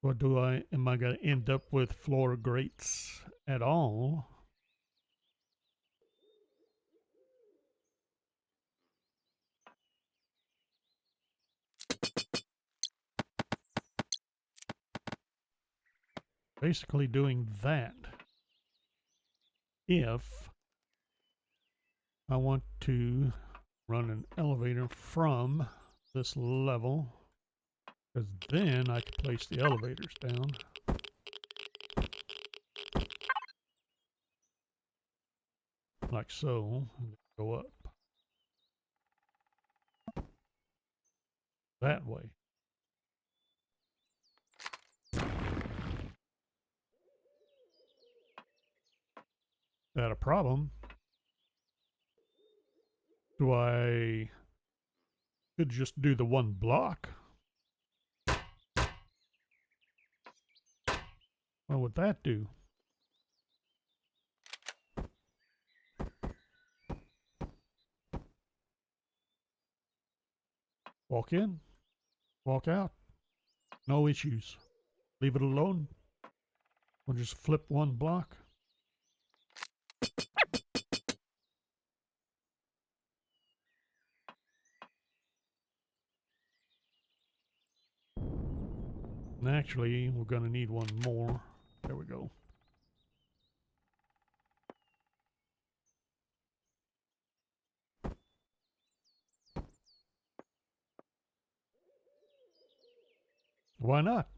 Or am I going to end up with floor grates at all? basically doing that. If I want to run an elevator from this level, because then I can place the elevators down. Like so, and go up that way. Is that a problem? Do I could just do the one block? What would that do? Walk in, walk out, no issues. Leave it alone. We'll just flip one block. And actually, we're going to need one more. There we go. Why not?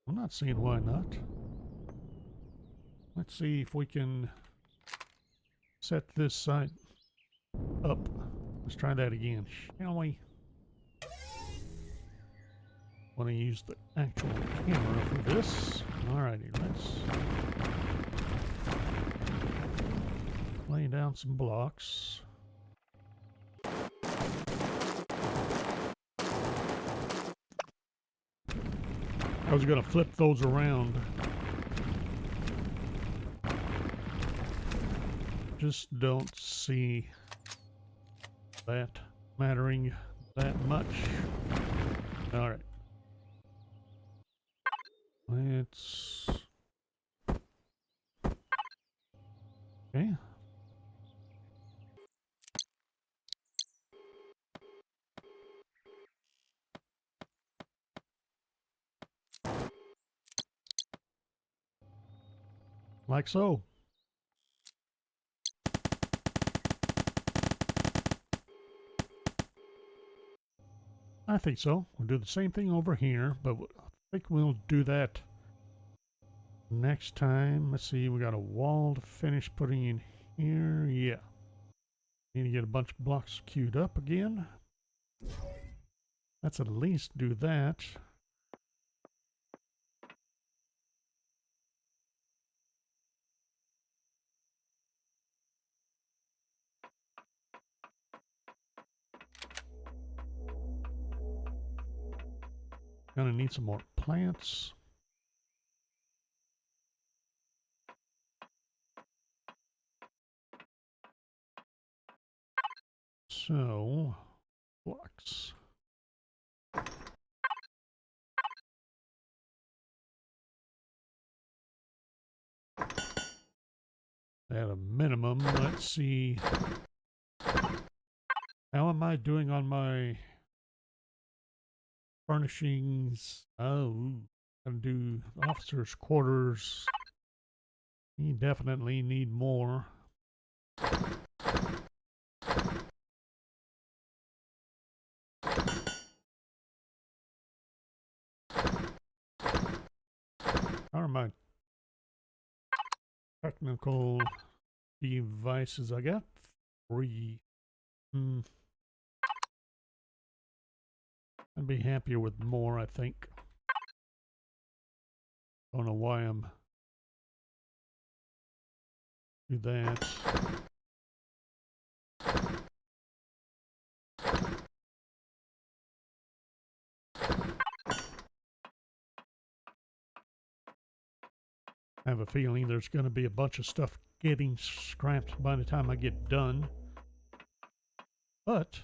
I'm not seeing why not. Let's see if we can set this side up. Let's try that again, shall we? Want to use the actual camera for this. Alrighty, let's lay down some blocks. I was going to flip those around. Just don't see that mattering that much. All right. Let's... Okay. Like so. I think so. We'll do the same thing over here, but I think we'll do that next time. Let's see, we got a wall to finish putting in here. Yeah. Need to get a bunch of blocks queued up again. Let's at least do that. Gonna need some more plants. So, blocks. At a minimum, let's see. How am I doing on my furnishings? Oh, gonna do officers' quarters. You definitely need more. How are my technical devices? I got 3. I'd be happier with more, I think. Don't know why I'm do that. I have a feeling there's going to be a bunch of stuff getting scrapped by the time I get done. But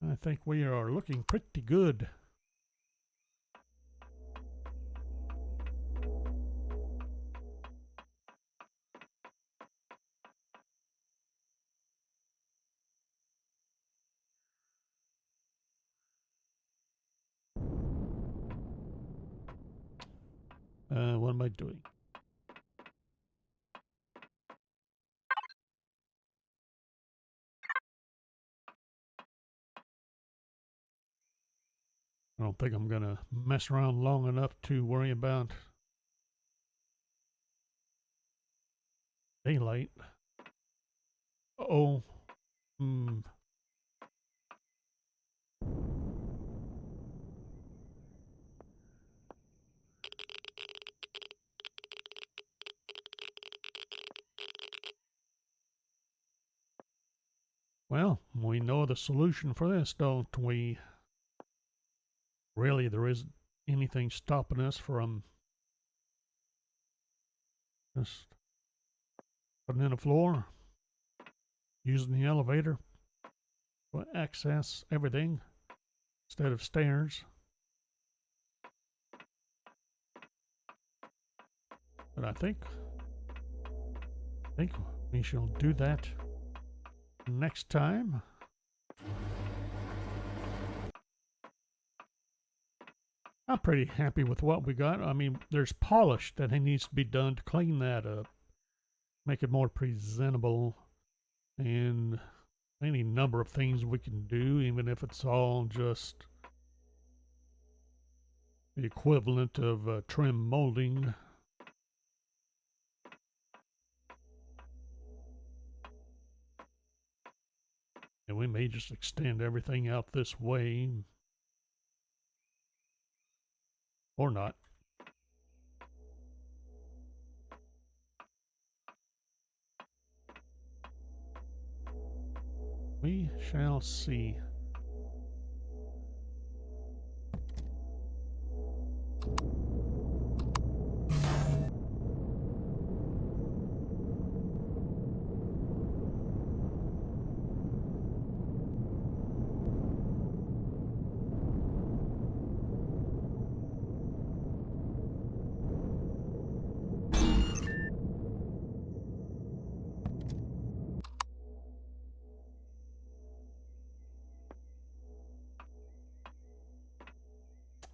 I think we are looking pretty good. What am I doing? I don't think I'm gonna mess around long enough to worry about daylight. Uh-oh. Well, we know the solution for this, don't we? Really, there isn't anything stopping us from just putting in a floor, using the elevator to access everything instead of stairs. But I think we shall do that next time. I'm pretty happy with what we got. I mean, there's polish that needs to be done to clean that up, make it more presentable, and any number of things we can do, even if it's all just the equivalent of trim molding. And we may just extend everything out this way, or not. We shall see.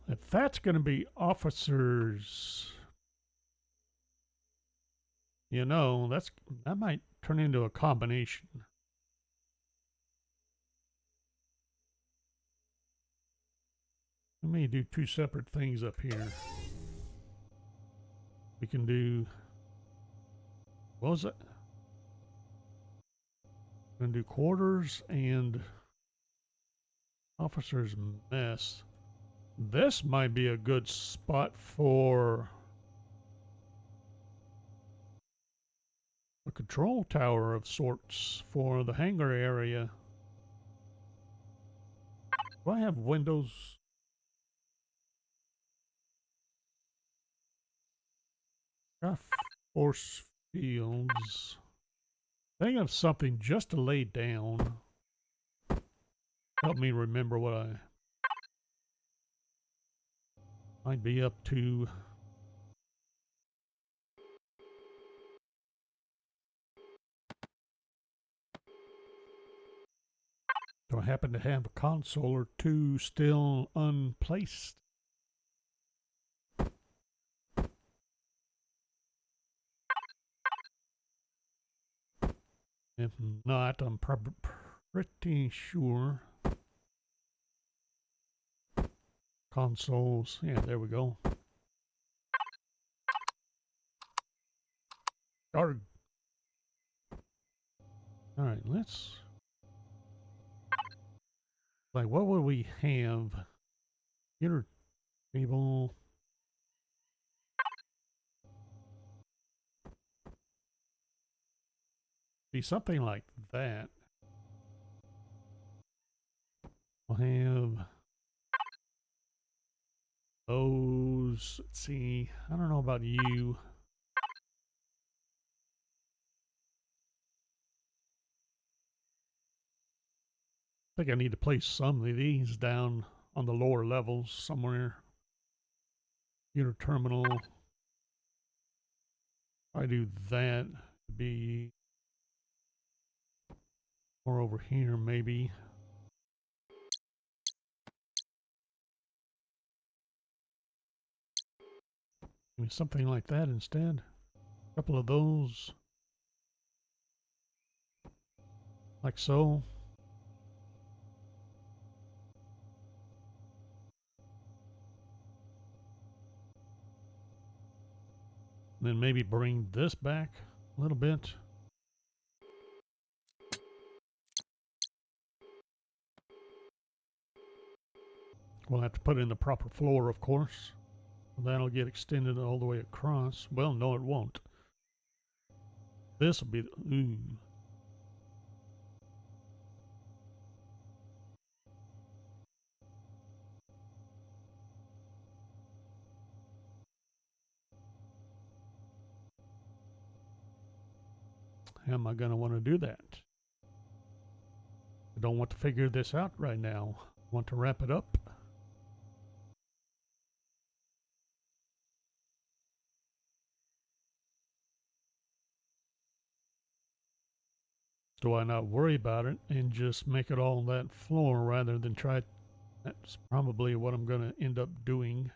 If that's going to be officers, you know, that might turn into a combination. We may do two separate things up here. We can do, what was it? We're going to do quarters and officers mess. This might be a good spot for a control tower of sorts for the hangar area. Do I have windows? Got force fields. Think of something just to lay down. Help me remember what I might be up to. Do I happen to have a console or two still unplaced? If not, I'm pretty sure. Consoles. Yeah, there we go. Arg. All right, let's. Like, what would we have? Computer table. Be something like that. We'll have those. Let's see. I don't know about you. I think I need to place some of these down on the lower levels somewhere. Computer terminal. I do that. Be more over here, maybe. Give me something like that instead. A couple of those. Like so. Then maybe bring this back a little bit. We'll have to put in the proper floor, of course. That'll get extended all the way across. Well, no, it won't. This will be the... Ooh. How am I going to want to do that? I don't want to figure this out right now. I want to wrap it up. Do I not worry about it and just make it all that floor rather than try? That's probably what I'm going to end up doing.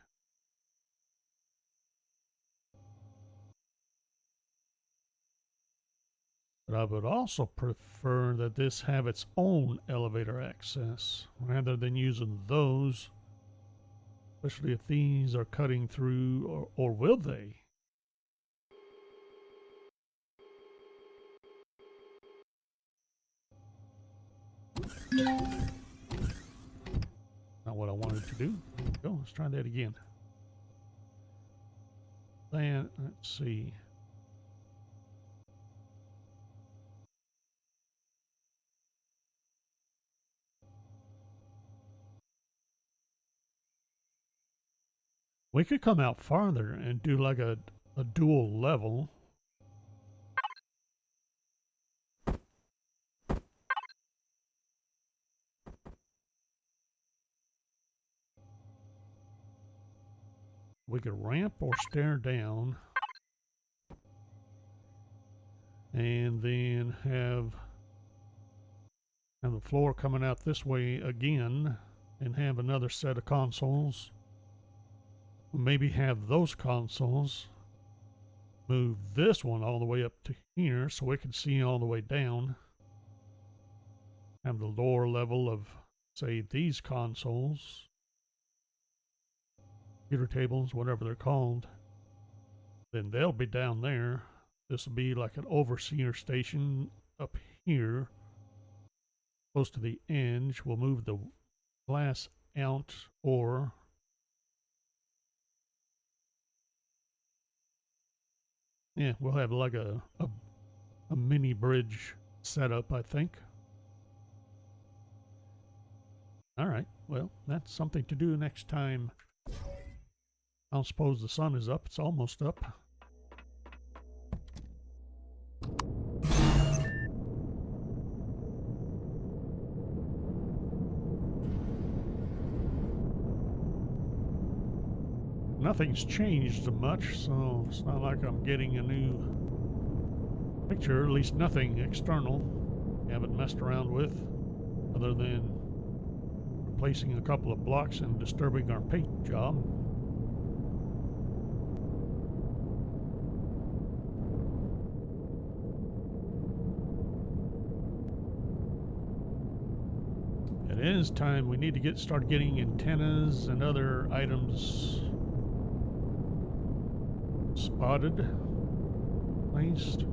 But I would also prefer that this have its own elevator access rather than using those, especially if these are cutting through, or will they? Not what I wanted to do. There we go. Let's try that again. Then, let's see. We could come out farther and do like a dual level. We could ramp or stair down. And then have the floor coming out this way again. And have another set of consoles. Maybe have those consoles. Move this one all the way up to here so we can see all the way down. Have the lower level of, say, these consoles. Computer tables, whatever they're called. Then they'll be down there. This will be like an overseer station up here. Close to the edge. We'll move the glass out, or yeah, we'll have like a mini bridge setup, I think. All right, well, that's something to do next time. I don't suppose the sun is up. It's almost up. Nothing's changed much, so it's not like I'm getting a new picture, at least nothing external. Haven't messed around with, other than replacing a couple of blocks and disturbing our paint job. It is time. We need to start getting antennas and other items spotted, placed.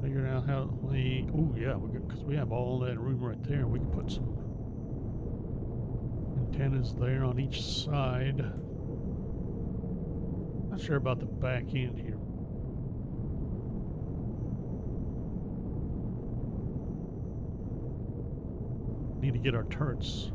Figure out how we. Oh yeah, because we have all that room right there. We can put some antennas there on each side. Not sure about the back end here. Need to get our turrets.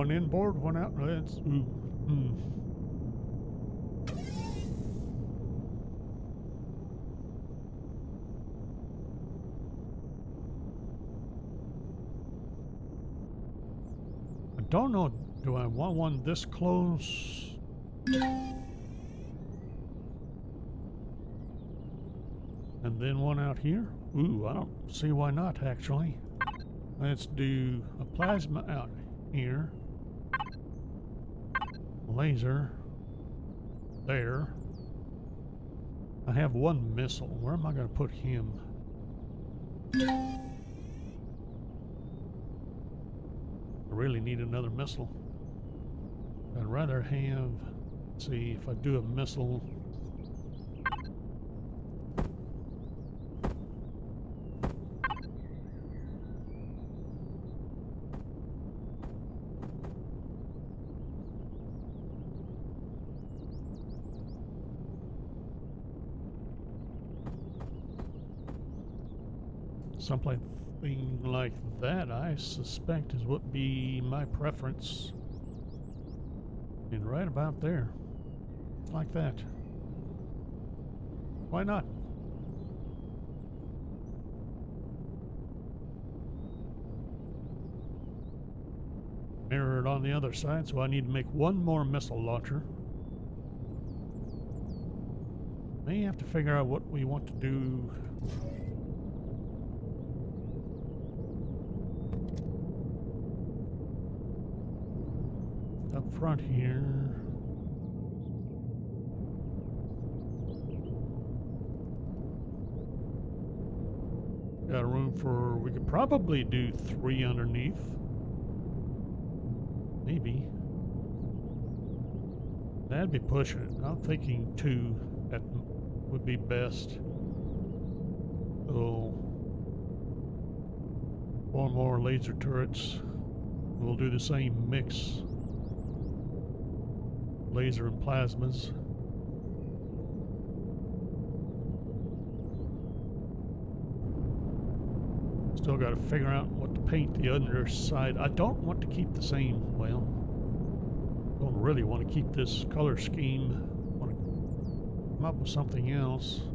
One inboard, one out. Let's. I don't know. Do I want one this close? And then one out here? Ooh, I don't see why not, actually. Let's do a plasma out here. Laser. There. I have one missile. Where am I going to put him? I really need another missile. I'd rather have... Let's see, if I do a missile... Something like that, I suspect, is what be my preference. And right about there. Like that. Why not? Mirror it on the other side, so I need to make one more missile launcher. May have to figure out what we want to do. Up front here. Got room for, we could probably do 3 underneath. Maybe. That'd be pushing it. I'm thinking 2 that would be best. So 4 more laser turrets. We'll do the same mix. Laser and plasmas. Still got to figure out what to paint the underside. I don't want to keep the same, well, don't really want to keep this color scheme. I want to come up with something else.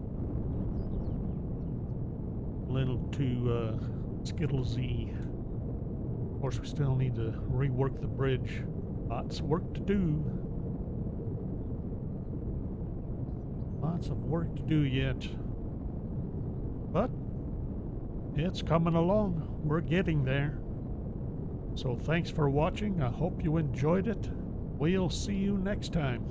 A little too Skittlesy. Of course, we still need to rework the bridge. Lots of work to do. Lots of work to do yet. But it's coming along. We're getting there. So thanks for watching. I hope you enjoyed it. We'll see you next time.